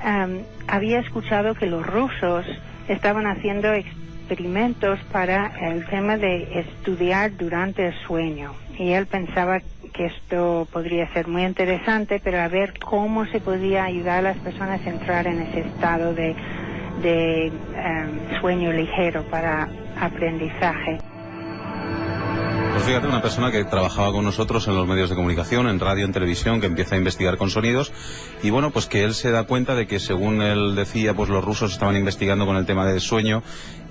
había escuchado que los rusos estaban haciendo experimentos para el tema de estudiar durante el sueño, y él pensaba que esto podría ser muy interesante, pero a ver cómo se podía ayudar a las personas a entrar en ese estado de sueño ligero para aprendizaje. Pues Pues fíjate, una persona que trabajaba con nosotros en los medios de comunicación, en radio, en televisión, que empieza a investigar con sonidos, y bueno, pues que él se da cuenta de que, según él decía, pues los rusos estaban investigando con el tema del sueño,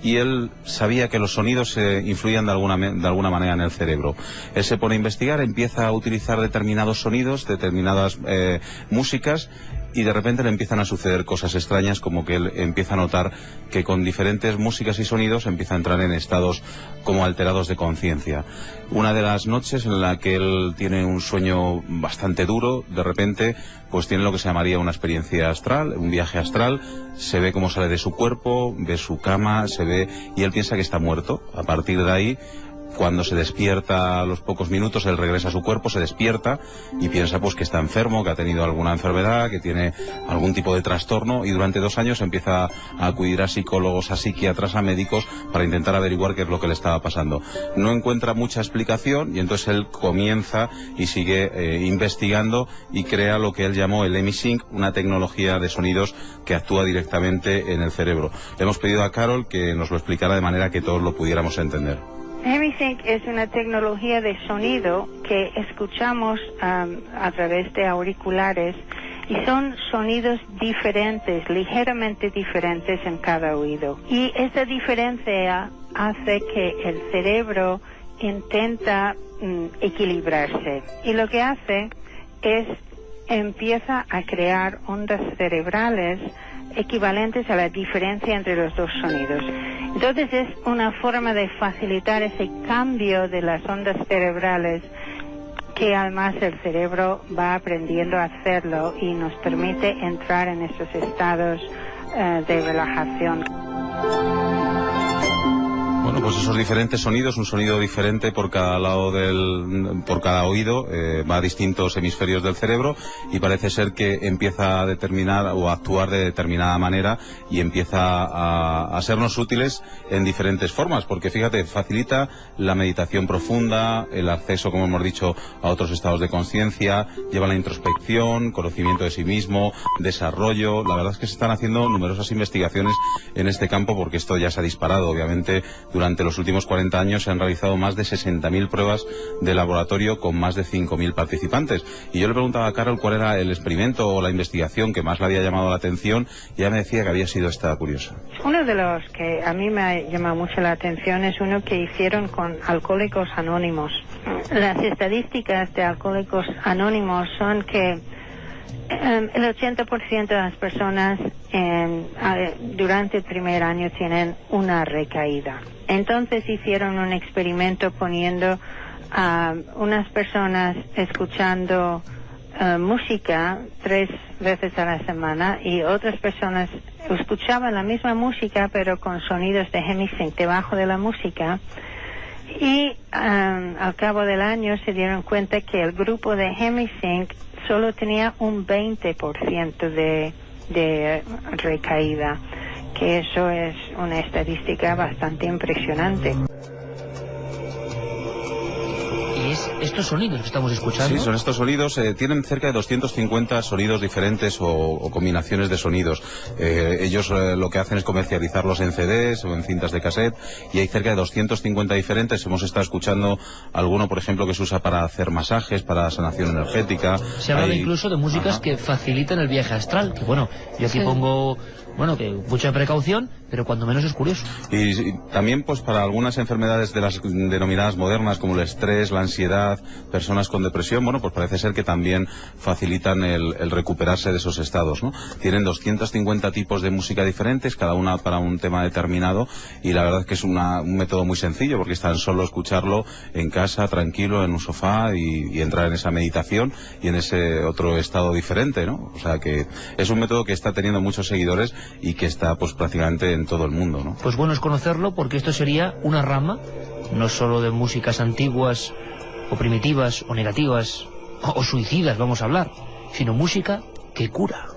y él sabía que los sonidos influían de alguna manera en el cerebro. Él se pone a investigar, empieza a utilizar determinados sonidos, determinadas músicas, y de repente le empiezan a suceder cosas extrañas, como que él empieza a notar que con diferentes músicas y sonidos empieza a entrar en estados como alterados de conciencia. Una de las noches en la que él tiene un sueño bastante duro, de repente pues tiene lo que se llamaría una experiencia astral, un viaje astral, se ve cómo sale de su cuerpo, ve su cama, se ve, y él piensa que está muerto. A partir de ahí, cuando se despierta a los pocos minutos, él regresa a su cuerpo, se despierta y piensa pues que está enfermo, que ha tenido alguna enfermedad, que tiene algún tipo de trastorno, y durante 2 años empieza a acudir a psicólogos, a psiquiatras, a médicos para intentar averiguar qué es lo que le estaba pasando. No encuentra mucha explicación y entonces él comienza y sigue investigando y crea lo que él llamó el HemiSync, una tecnología de sonidos que actúa directamente en el cerebro. Le hemos pedido a Carol que nos lo explicara de manera que todos lo pudiéramos entender. HemiSync es una tecnología de sonido que escuchamos a través de auriculares, y son sonidos diferentes, ligeramente diferentes en cada oído. Y esa diferencia hace que el cerebro intenta equilibrarse. Y lo que hace es empieza a crear ondas cerebrales equivalentes a la diferencia entre los dos sonidos. Entonces es una forma de facilitar ese cambio de las ondas cerebrales, que además el cerebro va aprendiendo a hacerlo y nos permite entrar en esos estados de relajación. Bueno, pues esos diferentes sonidos, un sonido diferente por cada lado por cada oído, va a distintos hemisferios del cerebro, y parece ser que empieza a determinar o a actuar de determinada manera y empieza a sernos útiles en diferentes formas, porque fíjate, facilita la meditación profunda, el acceso, como hemos dicho, a otros estados de conciencia, lleva la introspección, conocimiento de sí mismo, desarrollo. La verdad es que se están haciendo numerosas investigaciones en este campo, porque esto ya se ha disparado, obviamente. Durante los últimos 40 años se han realizado más de 60.000 pruebas de laboratorio con más de 5.000 participantes. Y yo le preguntaba a Carol cuál era el experimento o la investigación que más le había llamado la atención, y ella me decía que había sido esta curiosa. Uno de los que a mí me ha llamado mucho la atención es uno que hicieron con Alcohólicos Anónimos. Las estadísticas de Alcohólicos Anónimos son que el 80% de las personas durante el primer año tienen una recaída. Entonces hicieron un experimento poniendo a unas personas escuchando música 3 veces a la semana, y otras personas escuchaban la misma música pero con sonidos de HemiSync debajo de la música. Y al cabo del año se dieron cuenta que el grupo de HemiSync solo tenía un 20% de recaída, que eso es una estadística bastante impresionante. ¿Y estos sonidos que estamos escuchando? Sí, son estos sonidos, tienen cerca de 250 sonidos diferentes o combinaciones de sonidos. Ellos lo que hacen es comercializarlos en CDs o en cintas de cassette, y hay cerca de 250 diferentes. Hemos estado escuchando alguno, por ejemplo, que se usa para hacer masajes, para sanación energética. Se habla incluso de músicas que facilitan el viaje astral, que bueno, yo aquí pongo... Bueno, que mucha precaución, pero cuando menos es curioso. Y también pues para algunas enfermedades de las denominadas modernas, como el estrés, la ansiedad, personas con depresión, bueno, pues parece ser que también facilitan el recuperarse de esos estados, ¿no? Tienen 250 tipos de música diferentes, cada una para un tema determinado, y la verdad es que es un método muy sencillo, porque es tan solo escucharlo en casa, tranquilo, en un sofá, y entrar en esa meditación y en ese otro estado diferente, ¿no? O sea que es un método que está teniendo muchos seguidores y que está pues prácticamente en todo el mundo, ¿no? Pues bueno es conocerlo, porque esto sería una rama no solo de músicas antiguas o primitivas o negativas o suicidas, vamos a hablar, sino música que cura.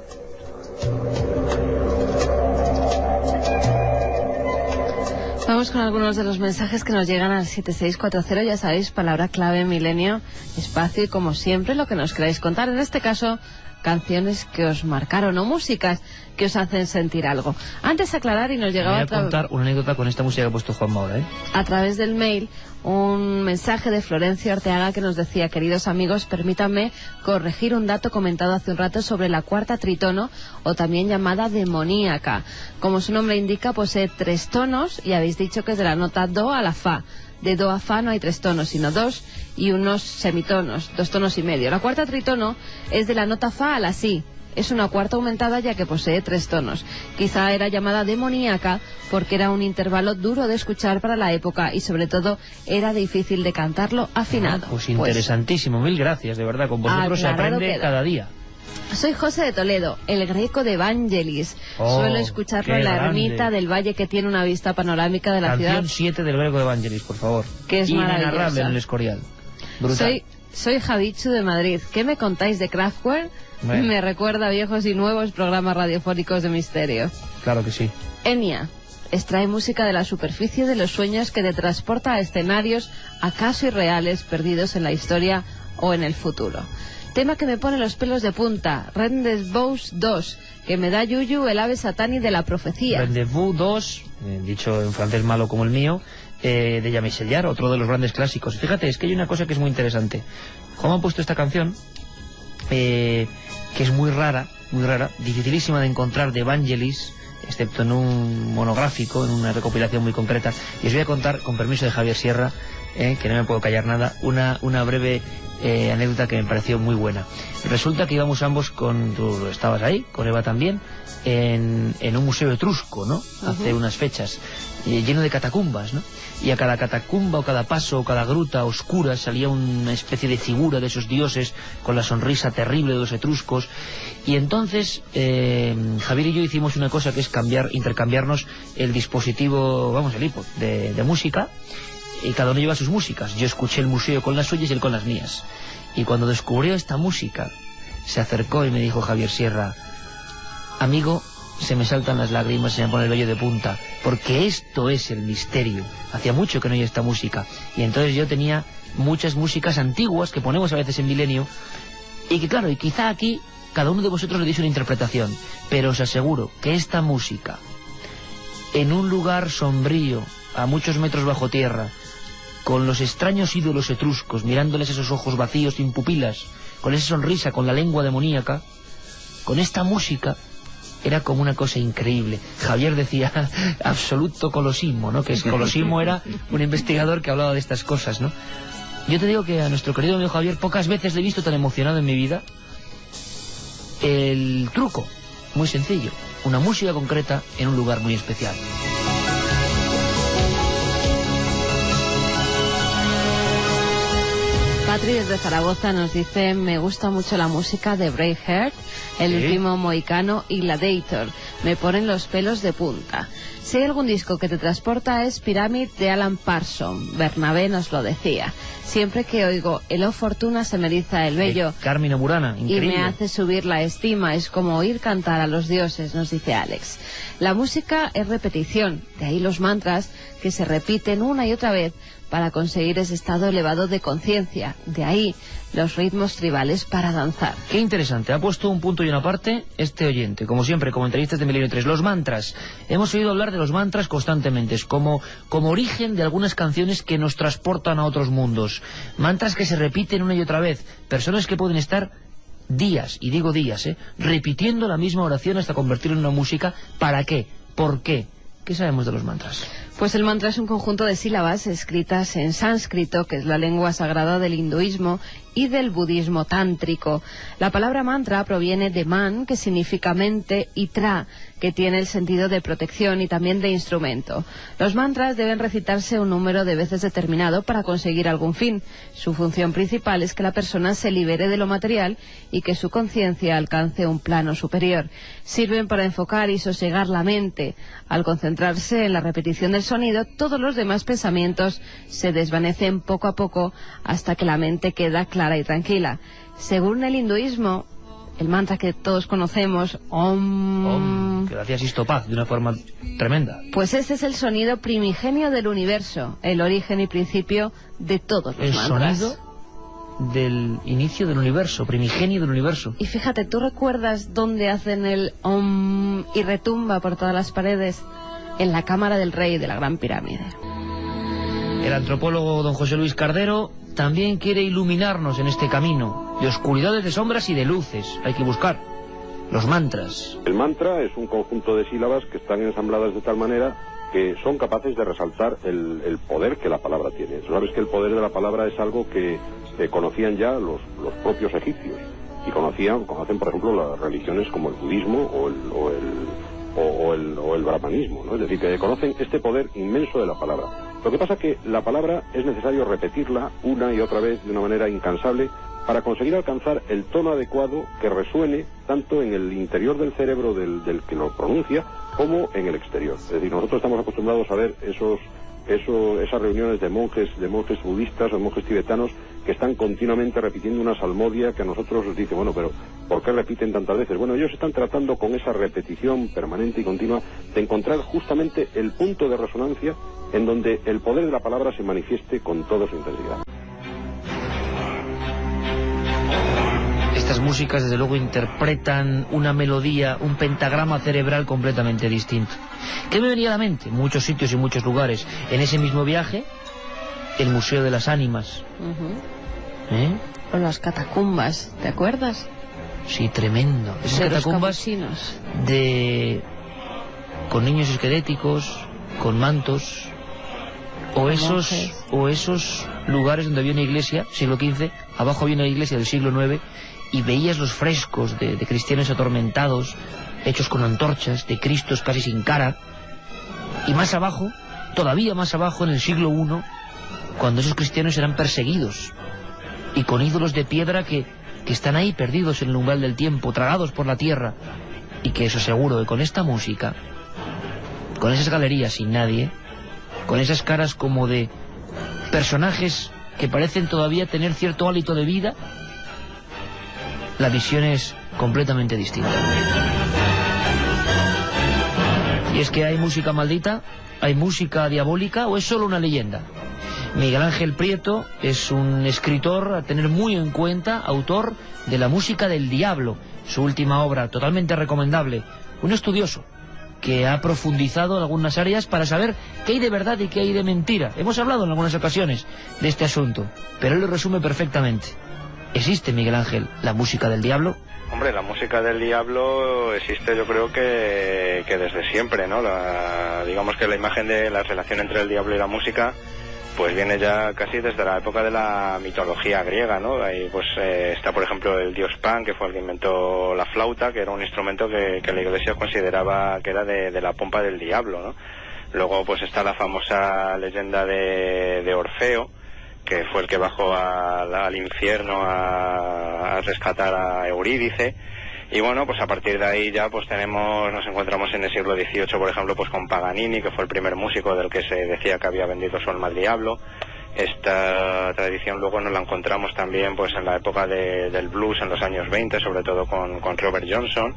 Vamos con algunos de los mensajes que nos llegan al 7640, ya sabéis, palabra clave Milenio, espacio, y como siempre lo que nos queráis contar. En este caso canciones que os marcaron o músicas que os hacen sentir algo. Antes de aclarar, y nos llegaba voy a contar una anécdota con esta música que ha puesto Juanma ahora, a través del mail, un mensaje de Florencia Orteaga que nos decía: queridos amigos, permítanme corregir un dato comentado hace un rato sobre la cuarta tritono, o también llamada demoníaca. Como su nombre indica, posee 3 tonos y habéis dicho que es de la nota do a la fa. De do a fa no hay 3 tonos, sino 2 y unos semitonos, 2 tonos y medio. La cuarta tritono es de la nota fa a la si. Es una cuarta aumentada ya que posee 3 tonos. Quizá era llamada demoníaca porque era un intervalo duro de escuchar para la época y sobre todo era difícil de cantarlo afinado. Pues interesantísimo, mil gracias, de verdad, con vosotros se aprende cada día. Soy José de Toledo, el Greco de Vangelis. Suelo escucharlo en la ermita del Valle, que tiene una vista panorámica de la ciudad. Canción 7 del Greco de Vangelis, por favor. Que es inenarrable en el Escorial. Brutal. Soy Javichu de Madrid. ¿Qué me contáis de Kraftwerk? Bueno. Me recuerda a viejos y nuevos programas radiofónicos de misterio. Claro que sí. Enya extrae música de la superficie de los sueños que te transporta a escenarios acaso irreales, perdidos en la historia o en el futuro. Tema que me pone los pelos de punta, Rendezvous 2, que me da yuyu, el ave satani de la profecía. Rendezvous 2, dicho en francés malo como el mío, de Jean Michel, otro de los grandes clásicos. Fíjate, es que hay una cosa que es muy interesante. Juan ha puesto esta canción, que es muy rara, dificilísima de encontrar de Vangelis, excepto en un monográfico, en una recopilación muy concreta. Y os voy a contar, con permiso de Javier Sierra, que no me puedo callar nada, una breve anécdota que me pareció muy buena. Resulta que íbamos ambos tú estabas ahí, con Eva también, en un museo etrusco, ¿no? Hace unas fechas, lleno de catacumbas, ¿no? Y a cada catacumba o cada paso o cada gruta oscura salía una especie de figura de esos dioses con la sonrisa terrible de los etruscos. Y entonces Javier y yo hicimos una cosa que es intercambiarnos el dispositivo, el iPod de música, y cada uno lleva sus músicas. Yo escuché el museo con las suyas y él con las mías. Y cuando descubrió esta música, se acercó y me dijo Javier Sierra: amigo, se me saltan las lágrimas, se me pone el vello de punta, porque esto es el misterio. Hacía mucho que no oía esta música. Y entonces yo tenía muchas músicas antiguas que ponemos a veces en Milenio, y que claro, y quizá aquí cada uno de vosotros le dice una interpretación, pero os aseguro que esta música, en un lugar sombrío, a muchos metros bajo tierra, con los extraños ídolos etruscos, mirándoles esos ojos vacíos sin pupilas, con esa sonrisa, con la lengua demoníaca, con esta música, era como una cosa increíble. Javier decía absoluto colosimo, ¿no? Que Colosimo era un investigador que hablaba de estas cosas, ¿no? Yo te digo que a nuestro querido amigo Javier pocas veces le he visto tan emocionado en mi vida. El truco, muy sencillo, una música concreta en un lugar muy especial. Patri desde Zaragoza nos dice: me gusta mucho la música de Braveheart, El último mohicano y Gladiator. Me ponen los pelos de punta. Si hay algún disco que te transporta es Pyramid de Alan Parsons. Bernabé nos lo decía. Siempre que oigo el O Fortuna se me eriza el vello. Carmina Burana, increíble. Y me hace subir la estima. Es como oír cantar a los dioses, nos dice Alex. La música es repetición. De ahí los mantras que se repiten una y otra vez para conseguir ese estado elevado de conciencia. De ahí los ritmos tribales para danzar. Qué interesante, ha puesto un punto y una parte este oyente, como siempre, como entrevistas de Milenio 3. Los mantras, hemos oído hablar de los mantras constantemente, es como origen de algunas canciones que nos transportan a otros mundos. Mantras que se repiten una y otra vez, personas que pueden estar días, y digo días, repitiendo la misma oración hasta convertirla en una música. ¿Para qué? ¿Por qué? ¿Qué sabemos de los mantras? Pues el mantra es un conjunto de sílabas escritas en sánscrito, que es la lengua sagrada del hinduismo y del budismo tántrico. La palabra mantra proviene de man, que significa mente, y tra, que tiene el sentido de protección y también de instrumento. Los mantras deben recitarse un número de veces determinado para conseguir algún fin. Su función principal es que la persona se libere de lo material y que su conciencia alcance un plano superior. Sirven para enfocar y sosegar la mente. Al concentrarse en la repetición del sonido, todos los demás pensamientos se desvanecen poco a poco hasta que la mente queda clara y tranquila. Según el hinduismo, el mantra que todos conocemos, Om, que lo hacía Sisto Paz de una forma tremenda. Pues ese es el sonido primigenio del universo, el origen y principio de todos los mantras. ¿El sonido del inicio del universo, primigenio del universo. Y fíjate, ¿tú recuerdas dónde hacen el om y retumba por todas las paredes? En la cámara del rey de la Gran Pirámide. El antropólogo don José Luis Cardero también quiere iluminarnos en este camino de oscuridades, de sombras y de luces. Hay que buscar los mantras. El mantra es un conjunto de sílabas que están ensambladas de tal manera que son capaces de resaltar el poder que la palabra tiene. Sabes que el poder de la palabra es algo que conocían ya los propios egipcios y conocen por ejemplo las religiones como el budismo o el brahmanismo, ¿no? Es decir, que conocen este poder inmenso de la palabra. Lo que pasa es que la palabra es necesario repetirla una y otra vez de una manera incansable para conseguir alcanzar el tono adecuado que resuene tanto en el interior del cerebro del que lo pronuncia como en el exterior. Es decir, nosotros estamos acostumbrados a ver esas reuniones de monjes budistas o monjes tibetanos que están continuamente repitiendo una salmodia que a nosotros nos dice, bueno, pero ¿por qué repiten tantas veces? Bueno, ellos están tratando con esa repetición permanente y continua de encontrar justamente el punto de resonancia en donde el poder de la palabra se manifieste con toda su intensidad. Estas músicas desde luego interpretan una melodía, un pentagrama cerebral completamente distinto. ¿Qué me venía a la mente? Muchos sitios y muchos lugares. En ese mismo viaje, el Museo de las Ánimas. O las catacumbas, ¿te acuerdas? Sí, tremendo. Esas catacumbas con niños esqueléticos, con mantos, o esos lugares donde había una iglesia, siglo XV, abajo había una iglesia del siglo IX, y veías los frescos de cristianos atormentados, hechos con antorchas, de Cristos casi sin cara, y más abajo, todavía más abajo, en el siglo I, cuando esos cristianos eran perseguidos, y con ídolos de piedra que están ahí perdidos en el umbral del tiempo, tragados por la tierra, y que eso seguro que con esta música, con esas galerías sin nadie, con esas caras como de personajes que parecen todavía tener cierto hálito de vida, la visión es completamente distinta. Y es que hay música maldita, hay música diabólica, o es solo una leyenda. Miguel Ángel Prieto es un escritor a tener muy en cuenta, autor de La música del diablo, su última obra, totalmente recomendable. Un estudioso que ha profundizado en algunas áreas para saber qué hay de verdad y qué hay de mentira. Hemos hablado en algunas ocasiones de este asunto, pero él lo resume perfectamente. ¿Existe, Miguel Ángel, la música del diablo? Hombre, la música del diablo existe, yo creo que desde siempre, ¿no? Digamos que la imagen de la relación entre el diablo y la música pues viene ya casi desde la época de la mitología griega, ¿no? Ahí pues está, por ejemplo, el dios Pan, que fue el que inventó la flauta, que era un instrumento que la Iglesia consideraba que era de la pompa del diablo, ¿no? Luego pues está la famosa leyenda de Orfeo, que fue el que bajó al infierno a rescatar a Eurídice. Y bueno, pues a partir de ahí ya pues nos encontramos en el siglo XVIII, por ejemplo, pues con Paganini, que fue el primer músico del que se decía que había vendido su alma al diablo. Esta tradición luego nos la encontramos también pues en la época del blues en los años 20, sobre todo con Robert Johnson.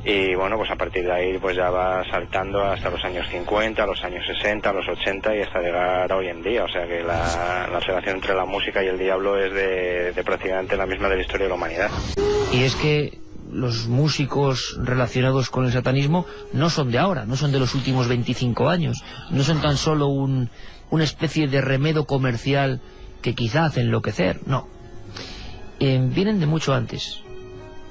Y bueno, pues a partir de ahí pues ya va saltando hasta los años 50, los años 60, los 80 y hasta llegar a hoy en día. O sea que la relación entre la música y el diablo es de prácticamente la misma de la historia de la humanidad. Y es que los músicos relacionados con el satanismo no son de ahora, no son de los últimos 25 años, no son tan solo una especie de remedo comercial que quizá hace enloquecer, no. Vienen de mucho antes,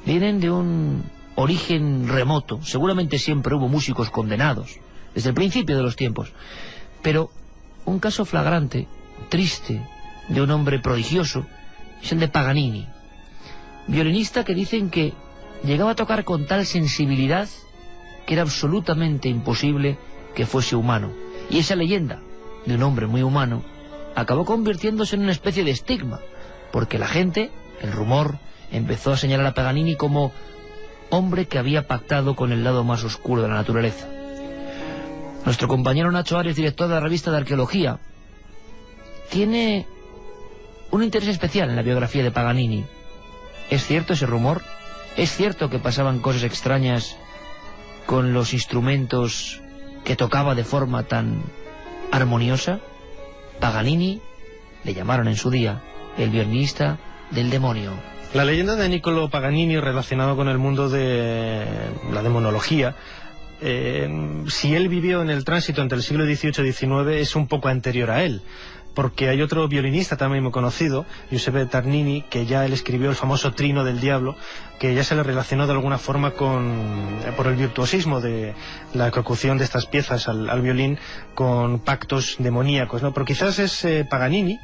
vienen de un origen remoto. Seguramente siempre hubo músicos condenados, desde el principio de los tiempos, pero un caso flagrante, triste, de un hombre prodigioso, es el de Paganini, violinista que dicen que llegaba a tocar con tal sensibilidad que era absolutamente imposible que fuese humano. Y esa leyenda de un hombre muy humano acabó convirtiéndose en una especie de estigma, porque la gente, el rumor, empezó a señalar a Paganini como hombre que había pactado con el lado más oscuro de la naturaleza. Nuestro compañero Nacho Ares, director de la revista de Arqueología, tiene un interés especial en la biografía de Paganini. ¿Es cierto ese rumor? ¿Es cierto que pasaban cosas extrañas con los instrumentos que tocaba de forma tan armoniosa? Paganini, le llamaron en su día el violinista del demonio. La leyenda de Niccolò Paganini relacionado con el mundo de la demonología, si él vivió en el tránsito entre el siglo XVIII y XIX, es un poco anterior a él. Porque hay otro violinista también muy conocido, Giuseppe Tarnini, que ya él escribió el famoso Trino del Diablo, que ya se le relacionó de alguna forma por el virtuosismo de la ejecución de estas piezas al violín con pactos demoníacos, ¿no? Pero quizás es Paganini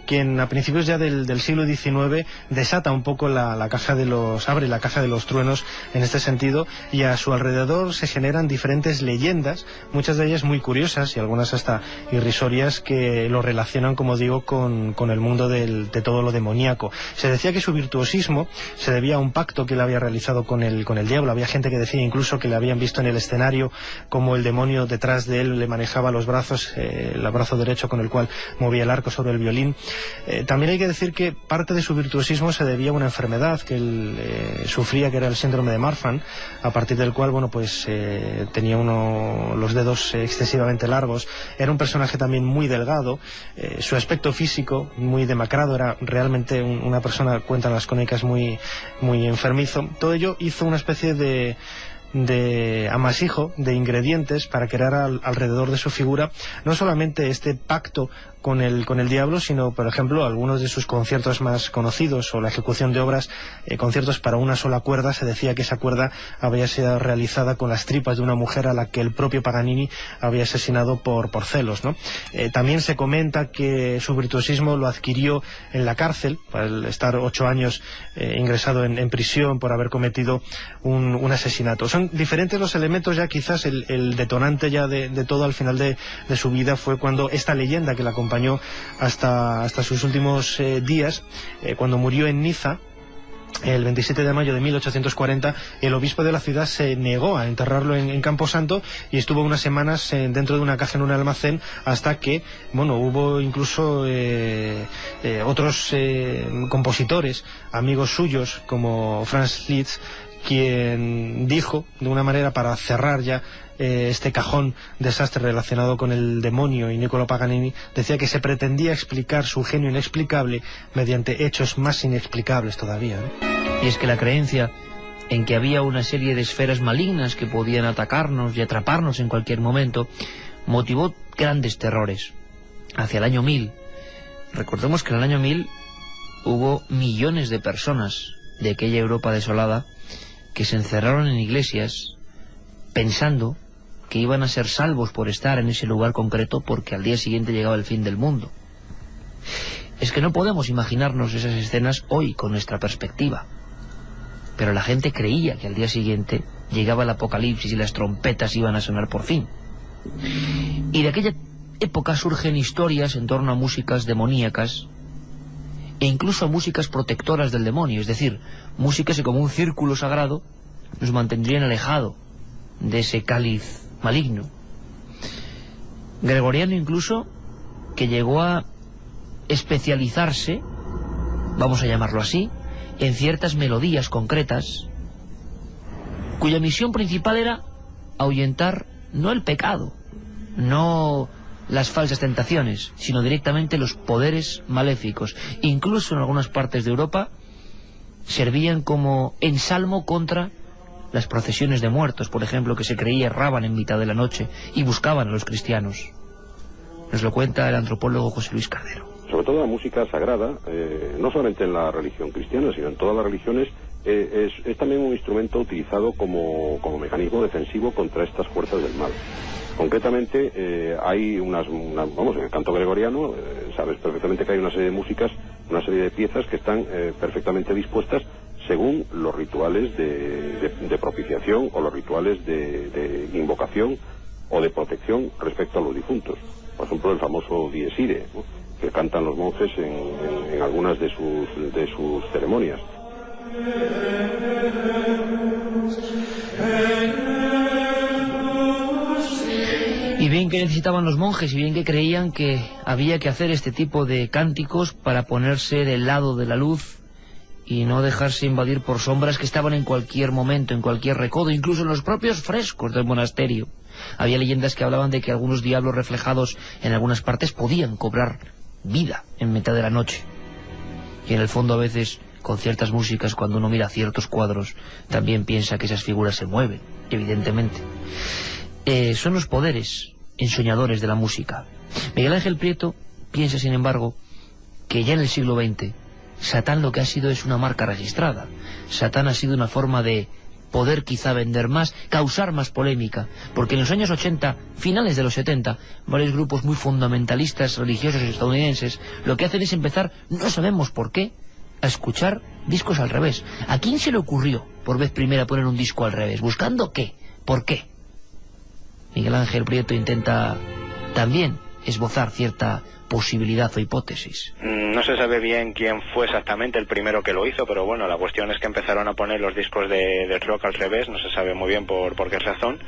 quien a principios ya del siglo XIX desata un poco abre la caja de los truenos en este sentido, y a su alrededor se generan diferentes leyendas, muchas de ellas muy curiosas y algunas hasta irrisorias, que lo relacionan, como digo, con el mundo de todo lo demoníaco. Se decía que su virtuosismo se debía a un pacto que él había realizado con el diablo. Había gente que decía incluso que le habían visto en el escenario como el demonio detrás de él le manejaba los brazos, el brazo derecho con el cual movía el arco sobre el violín. También hay que decir que parte de su virtuosismo se debía a una enfermedad que él sufría, que era el síndrome de Marfan, a partir del cual, tenía los dedos excesivamente largos. Era un personaje también muy delgado, su aspecto físico muy demacrado, era realmente una persona, cuentan las crónicas, muy, muy enfermizo. Todo ello hizo una especie de amasijo de ingredientes para crear alrededor de su figura no solamente este pacto con el diablo, sino, por ejemplo, algunos de sus conciertos más conocidos o la ejecución de obras, conciertos para una sola cuerda. Se decía que esa cuerda había sido realizada con las tripas de una mujer a la que el propio Paganini había asesinado por celos, ¿no? También se comenta que su virtuosismo lo adquirió en la cárcel, al estar 8 años ingresado en prisión por haber cometido un asesinato. Son diferentes los elementos. Ya quizás el detonante ya de todo al final de su vida fue cuando esta leyenda que la acompañó hasta sus últimos días, cuando murió en Niza el 27 de mayo de 1840, el obispo de la ciudad se negó a enterrarlo en Camposanto y estuvo unas semanas dentro de una caja en un almacén, hasta que, hubo incluso otros compositores, amigos suyos, como Franz Liszt, quien dijo, de una manera para cerrar ya este cajón desastre relacionado con el demonio y Niccolò Paganini, decía que se pretendía explicar su genio inexplicable mediante hechos más inexplicables todavía, ¿no? Y es que la creencia en que había una serie de esferas malignas que podían atacarnos y atraparnos en cualquier momento motivó grandes terrores. Hacia el año 1000, recordemos que en el año 1000 hubo millones de personas de aquella Europa desolada que se encerraron en iglesias pensando que iban a ser salvos por estar en ese lugar concreto, porque al día siguiente llegaba el fin del mundo. Es que no podemos imaginarnos esas escenas hoy con nuestra perspectiva, pero la gente creía que al día siguiente llegaba el apocalipsis y las trompetas iban a sonar por fin. Y de aquella época surgen historias en torno a músicas demoníacas e incluso a músicas protectoras del demonio, es decir, músicas que como un círculo sagrado nos mantendrían alejado de ese cáliz maligno. Gregoriano incluso, que llegó a especializarse, vamos a llamarlo así, en ciertas melodías concretas, cuya misión principal era ahuyentar no el pecado, no las falsas tentaciones, sino directamente los poderes maléficos. Incluso en algunas partes de Europa servían como ensalmo contra las procesiones de muertos, por ejemplo, que se creía erraban en mitad de la noche y buscaban a los cristianos. Nos lo cuenta el antropólogo José Luis Cardero. Sobre todo la música sagrada, no solamente en la religión cristiana, sino en todas las religiones, es también un instrumento utilizado como mecanismo defensivo contra estas fuerzas del mal. Concretamente, hay en el canto gregoriano, sabes perfectamente que hay una serie de músicas, una serie de piezas que están perfectamente dispuestas según los rituales de propiciación o los rituales de invocación o de protección respecto a los difuntos. Por ejemplo, el famoso Dies Irae, ¿no?, que cantan los monjes en algunas de sus ceremonias. Y bien que necesitaban los monjes, y bien que creían que había que hacer este tipo de cánticos para ponerse del lado de la luz y no dejarse invadir por sombras que estaban en cualquier momento, en cualquier recodo, incluso en los propios frescos del monasterio. Había leyendas que hablaban de que algunos diablos reflejados en algunas partes podían cobrar vida en mitad de la noche. Y en el fondo a veces, con ciertas músicas, cuando uno mira ciertos cuadros, también piensa que esas figuras se mueven, evidentemente. Son los poderes ensoñadores de la música. Miguel Ángel Prieto piensa, sin embargo, que ya en el siglo XX, Satán lo que ha sido es una marca registrada. Satán ha sido una forma de poder quizá vender más, causar más polémica, porque en los años 80, finales de los 70, varios grupos muy fundamentalistas religiosos estadounidenses lo que hacen es empezar, no sabemos por qué, a escuchar discos al revés. ¿A quién se le ocurrió por vez primera poner un disco al revés? ¿Buscando qué? ¿Por qué? Miguel Ángel Prieto intenta también esbozar cierta posibilidad o hipótesis. No se sabe bien quién fue exactamente el primero que lo hizo, pero bueno, la cuestión es que empezaron a poner los discos de rock al revés, no se sabe muy bien por qué razón,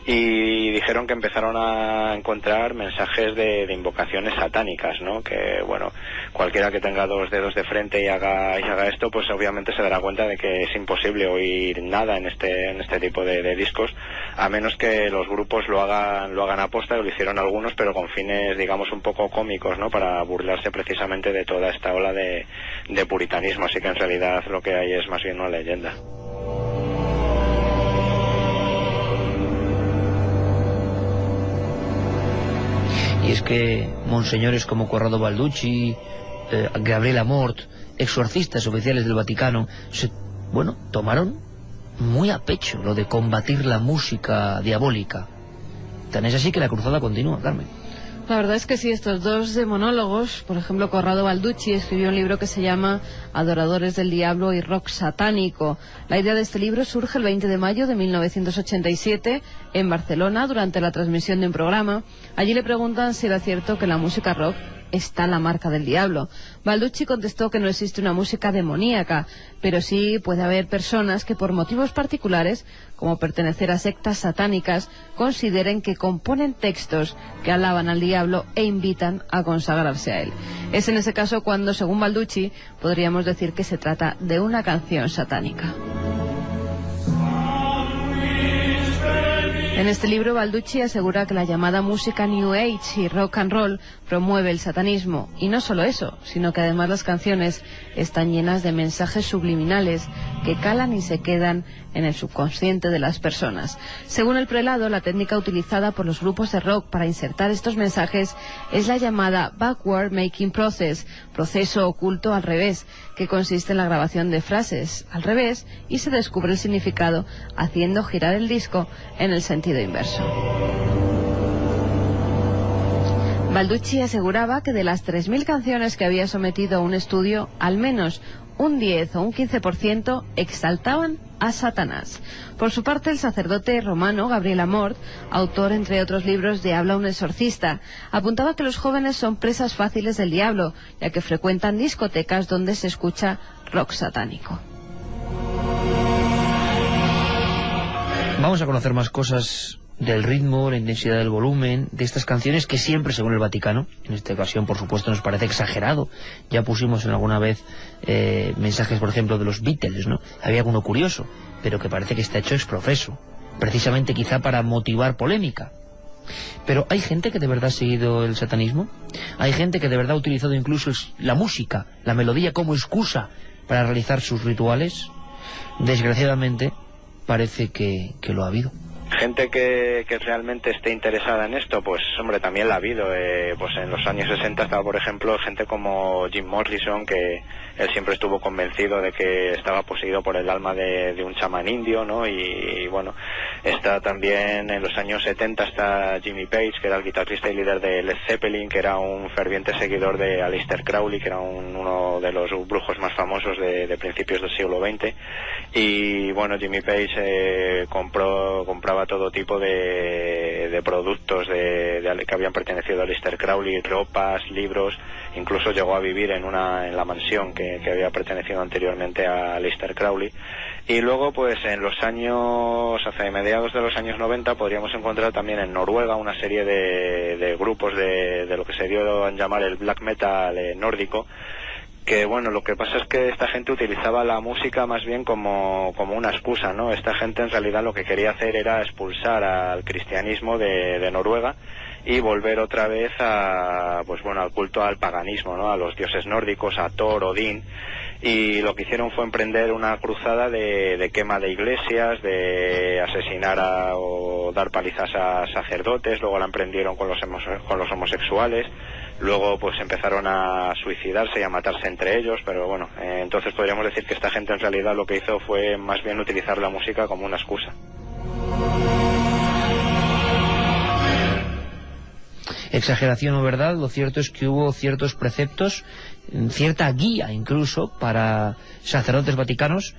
y dijeron que empezaron a encontrar mensajes de invocaciones satánicas, ¿no? Que bueno, cualquiera que tenga dos dedos de frente y haga esto, pues obviamente se dará cuenta de que es imposible oír nada en este tipo de discos, a menos que los grupos lo hagan aposta, lo hicieron algunos, pero con fines, digamos, un poco cómicos, ¿no? Para burlarse precisamente de toda esta ola de puritanismo, así que en realidad lo que hay es más bien una leyenda. Y es que monseñores como Corrado Balducci, Gabriel Amort, exorcistas oficiales del Vaticano, tomaron muy a pecho lo de combatir la música diabólica. Tan es así que la cruzada continúa, Carmen. La verdad es que sí, estos dos demonólogos, por ejemplo, Corrado Balducci escribió un libro que se llama Adoradores del Diablo y Rock Satánico. La idea de este libro surge el 20 de mayo de 1987 en Barcelona durante la transmisión de un programa. Allí le preguntan si era cierto que la música rock está la marca del diablo. Balducci contestó que no existe una música demoníaca, pero sí puede haber personas que por motivos particulares, como pertenecer a sectas satánicas, consideren que componen textos que alaban al diablo e invitan a consagrarse a él. Es en ese caso cuando, según Balducci, podríamos decir que se trata de una canción satánica. En este libro, Balducci asegura que la llamada música New Age y rock and roll promueve el satanismo. Y no solo eso, sino que además las canciones están llenas de mensajes subliminales que calan y se quedan en el subconsciente de las personas. Según el prelado, la técnica utilizada por los grupos de rock para insertar estos mensajes es la llamada backward making process, proceso oculto al revés, que consiste en la grabación de frases al revés y se descubre el significado haciendo girar el disco en el sentido inverso. Balducci aseguraba que de las 3.000 canciones que había sometido a un estudio, al menos un 10 o un 15% exaltaban a Satanás. Por su parte, el sacerdote romano Gabriel Amort, autor entre otros libros de Habla un exorcista, apuntaba que los jóvenes son presas fáciles del diablo, ya que frecuentan discotecas donde se escucha rock satánico. Vamos a conocer más cosas del ritmo, la intensidad del volumen, de estas canciones que siempre, según el Vaticano, en esta ocasión por supuesto nos parece exagerado. Ya pusimos en alguna vez mensajes, por ejemplo, de los Beatles, ¿no? Había alguno curioso, pero que parece que está hecho ex profeso, precisamente quizá para motivar polémica. Pero hay gente que de verdad ha seguido el satanismo, hay gente que de verdad ha utilizado incluso la música, la melodía como excusa para realizar sus rituales. Desgraciadamente parece que lo ha habido. Gente que realmente esté interesada en esto, pues hombre, también la ha habido. Pues en los años 60 estaba, por ejemplo, gente como Jim Morrison, que él siempre estuvo convencido de que estaba poseído por el alma de un chamán indio, ¿no? Y bueno, está también en los años 70 está Jimmy Page, que era el guitarrista y líder de Led Zeppelin, que era un ferviente seguidor de Aleister Crowley, que era uno de los brujos más famosos de principios del siglo XX. Y bueno, Jimmy Page compraba todo tipo de productos que habían pertenecido a Aleister Crowley, ropas, libros, incluso llegó a vivir en la mansión que había pertenecido anteriormente a Aleister Crowley. Y luego, pues hacia mediados de los años 90, podríamos encontrar también en Noruega una serie de grupos de lo que se dio a llamar el black metal nórdico, que bueno, lo que pasa es que esta gente utilizaba la música más bien como una excusa, ¿no? Esta gente en realidad lo que quería hacer era expulsar al cristianismo de Noruega, y volver otra vez a, pues bueno, al culto al paganismo, ¿no? A los dioses nórdicos, a Thor, Odín, y lo que hicieron fue emprender una cruzada de quema de iglesias, de asesinar o dar palizas a sacerdotes. Luego la emprendieron con los homosexuales. Luego pues empezaron a suicidarse y a matarse entre ellos, pero bueno, entonces podríamos decir que esta gente en realidad lo que hizo fue más bien utilizar la música como una excusa. Exageración o verdad, lo cierto es que hubo ciertos preceptos, cierta guía incluso para sacerdotes vaticanos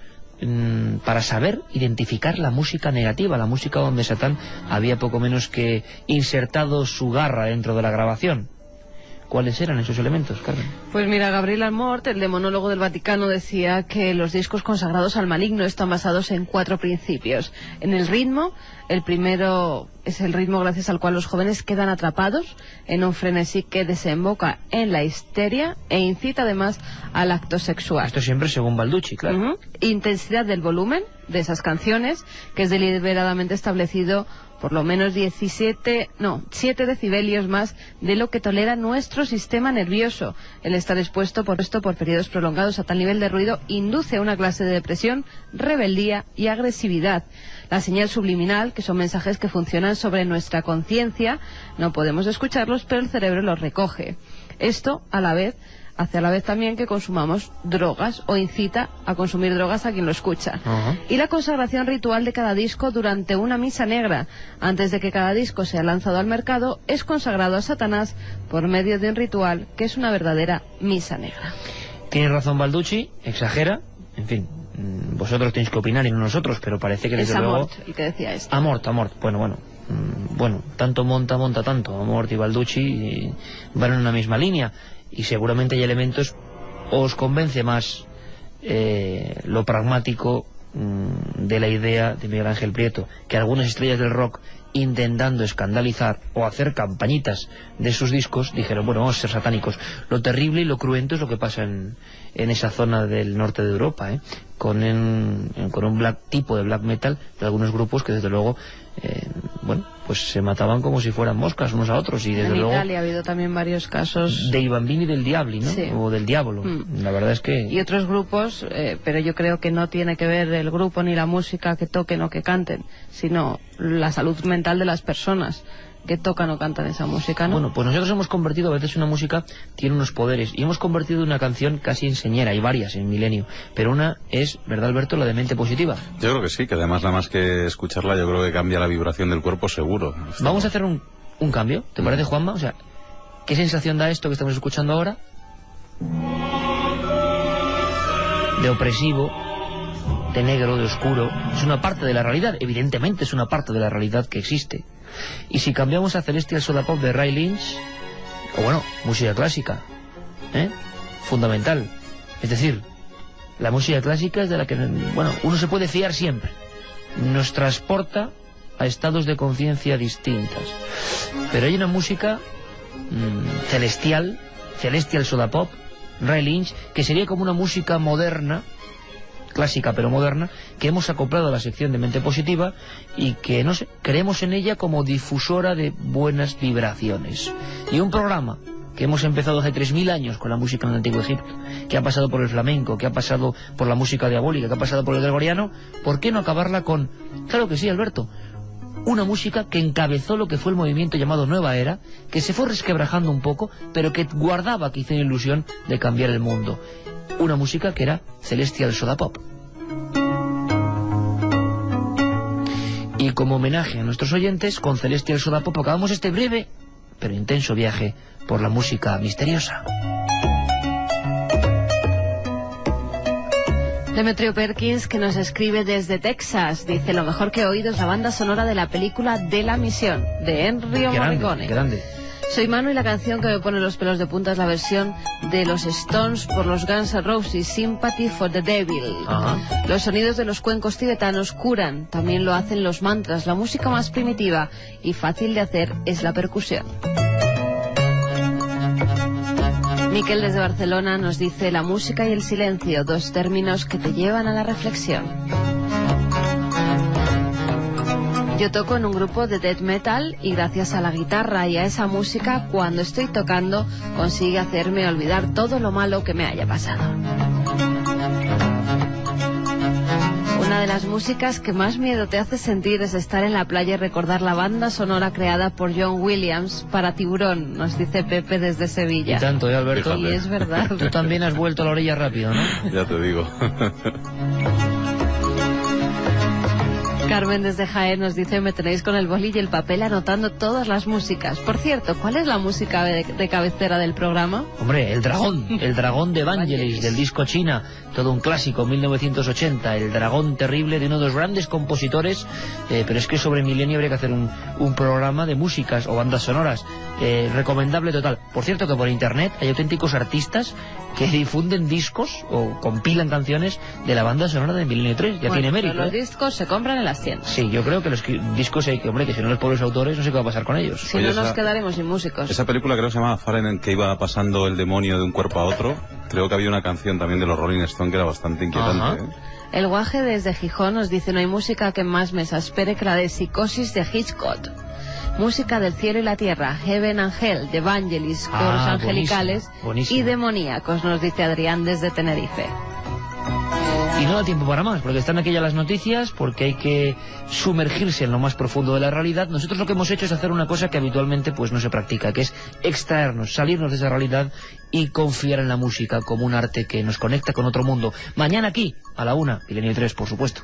para saber identificar la música negativa, la música donde Satán había poco menos que insertado su garra dentro de la grabación. ¿Cuáles eran esos elementos, Carmen? Pues mira, Gabriel Amort, el demonólogo del Vaticano, decía que los discos consagrados al maligno están basados en 4 principios. En el ritmo, el primero es el ritmo gracias al cual los jóvenes quedan atrapados en un frenesí que desemboca en la histeria e incita además al acto sexual. Esto siempre según Balducci, claro. Intensidad del volumen de esas canciones, que es deliberadamente establecido por lo menos 7 decibelios más de lo que tolera nuestro sistema nervioso. El estar expuesto por periodos prolongados a tal nivel de ruido induce a una clase de depresión, rebeldía y agresividad. La señal subliminal, que son mensajes que funcionan sobre nuestra conciencia, no podemos escucharlos, pero el cerebro los recoge. Esto, hace a la vez también que consumamos drogas o incita a consumir drogas a quien lo escucha. Y la consagración ritual de cada disco durante una misa negra. Antes de que cada disco sea lanzado al mercado, es consagrado a Satanás por medio de un ritual que es una verdadera misa negra. Tiene razón Balducci, exagera, en fin, vosotros tenéis que opinar y no nosotros, pero parece que desde luego... Es Amort el que decía esto. Amort, bueno, tanto monta tanto, Amort y Balducci van en una misma línea. Y seguramente hay elementos, os convence más lo pragmático de la idea de Miguel Ángel Prieto, que algunas estrellas del rock, intentando escandalizar o hacer campañitas de sus discos, dijeron, bueno, vamos a ser satánicos. Lo terrible y lo cruento es lo que pasa en esa zona del norte de Europa, con un tipo de black metal de algunos grupos que desde luego pues se mataban como si fueran moscas unos a otros, y desde luego en Italia ha habido también varios casos de I Bambini del Diabli, ¿no? Sí. O del Diablo. La verdad es que... Y otros grupos, pero yo creo que no tiene que ver el grupo ni la música que toquen o que canten, sino la salud mental de las personas que tocan o cantan esa música, ¿no? Bueno, pues nosotros hemos convertido, a veces una música tiene unos poderes, y hemos convertido una canción casi en señera, hay varias en Milenio, pero una es, ¿verdad, Alberto?, la de Mente Positiva. Yo creo que sí, que además nada más que escucharla yo creo que cambia la vibración del cuerpo seguro. Vamos a hacer un cambio, ¿te parece, Juanma? O sea, ¿qué sensación da esto que estamos escuchando ahora? De opresivo, de negro, de oscuro. Es una parte de la realidad, evidentemente es una parte de la realidad que existe. Y si cambiamos a Celestial Soda Pop de Ray Lynch, o bueno, música clásica, fundamental. Es decir, la música clásica es de la que, bueno, uno se puede fiar siempre. Nos transporta a estados de conciencia distintas. Pero hay una música celestial Soda Pop, Ray Lynch, que sería como una música moderna, clásica pero moderna, que hemos acoplado a la sección de Mente Positiva y que, no sé, creemos en ella como difusora de buenas vibraciones. Y un programa que hemos empezado hace 3000 años con la música en el Antiguo Egipto, que ha pasado por el flamenco, que ha pasado por la música diabólica, que ha pasado por el gregoriano, ¿por qué no acabarla con, claro que sí, Alberto, una música que encabezó lo que fue el movimiento llamado Nueva Era, que se fue resquebrajando un poco, pero que guardaba quizá la ilusión de cambiar el mundo? Una música que era Celestial Soda Pop. Y como homenaje a nuestros oyentes, con Celestial Soda Pop acabamos este breve pero intenso viaje por la música misteriosa. Demetrio Perkins, que nos escribe desde Texas, dice: lo mejor que he oído es la banda sonora de la película De la Misión, de Ennio Morricone. Grande. Soy Manu y la canción que me pone los pelos de punta es la versión de los Stones por los Guns N' Roses, Sympathy for the Devil. Los sonidos de los cuencos tibetanos curan, también lo hacen los mantras. La música más primitiva y fácil de hacer es la percusión. Miquel desde Barcelona nos dice: la música y el silencio, dos términos que te llevan a la reflexión. Yo toco en un grupo de death metal y gracias a la guitarra y a esa música, cuando estoy tocando, consigue hacerme olvidar todo lo malo que me haya pasado. Una de las músicas que más miedo te hace sentir es estar en la playa y recordar la banda sonora creada por John Williams para Tiburón, nos dice Pepe desde Sevilla. Y tanto, Alberto. Y es verdad. Tú también has vuelto a la orilla rápido, ¿no? Ya te digo. Carmen desde Jaén nos dice: me tenéis con el boli y el papel anotando todas las músicas. Por cierto, ¿cuál es la música de cabecera del programa? Hombre, el dragón de Vangelis, del disco China, todo un clásico, 1980, el dragón terrible de uno de los grandes compositores, pero es que sobre Milenio habría que hacer un programa de músicas o bandas sonoras, recomendable total. Por cierto que por internet hay auténticos artistas que difunden discos o compilan canciones de la banda sonora de Milenio 3, ya tiene mérito. Los discos se compran en las tiendas. Sí, yo creo que los discos hay que, hombre, que si no los pobres autores no sé qué va a pasar con ellos. Si no nos quedaremos sin músicos. Esa película creo que se llama Fahrenheit, que iba pasando el demonio de un cuerpo a otro. Creo que había una canción también de los Rolling Stones que era bastante inquietante. El Guaje desde Gijón nos dice: no hay música que más me exaspere que la de Psicosis de Hitchcock. Música del cielo y la tierra, Heaven and Hell de Vangelis, coros angelicales y demoníacos, nos dice Adrián desde Tenerife. Y no da tiempo para más, porque están aquí ya las noticias, porque hay que sumergirse en lo más profundo de la realidad. Nosotros lo que hemos hecho es hacer una cosa que habitualmente pues no se practica, que es extraernos, salirnos de esa realidad y confiar en la música como un arte que nos conecta con otro mundo. Mañana aquí, a la 1, Milenio 3, por supuesto.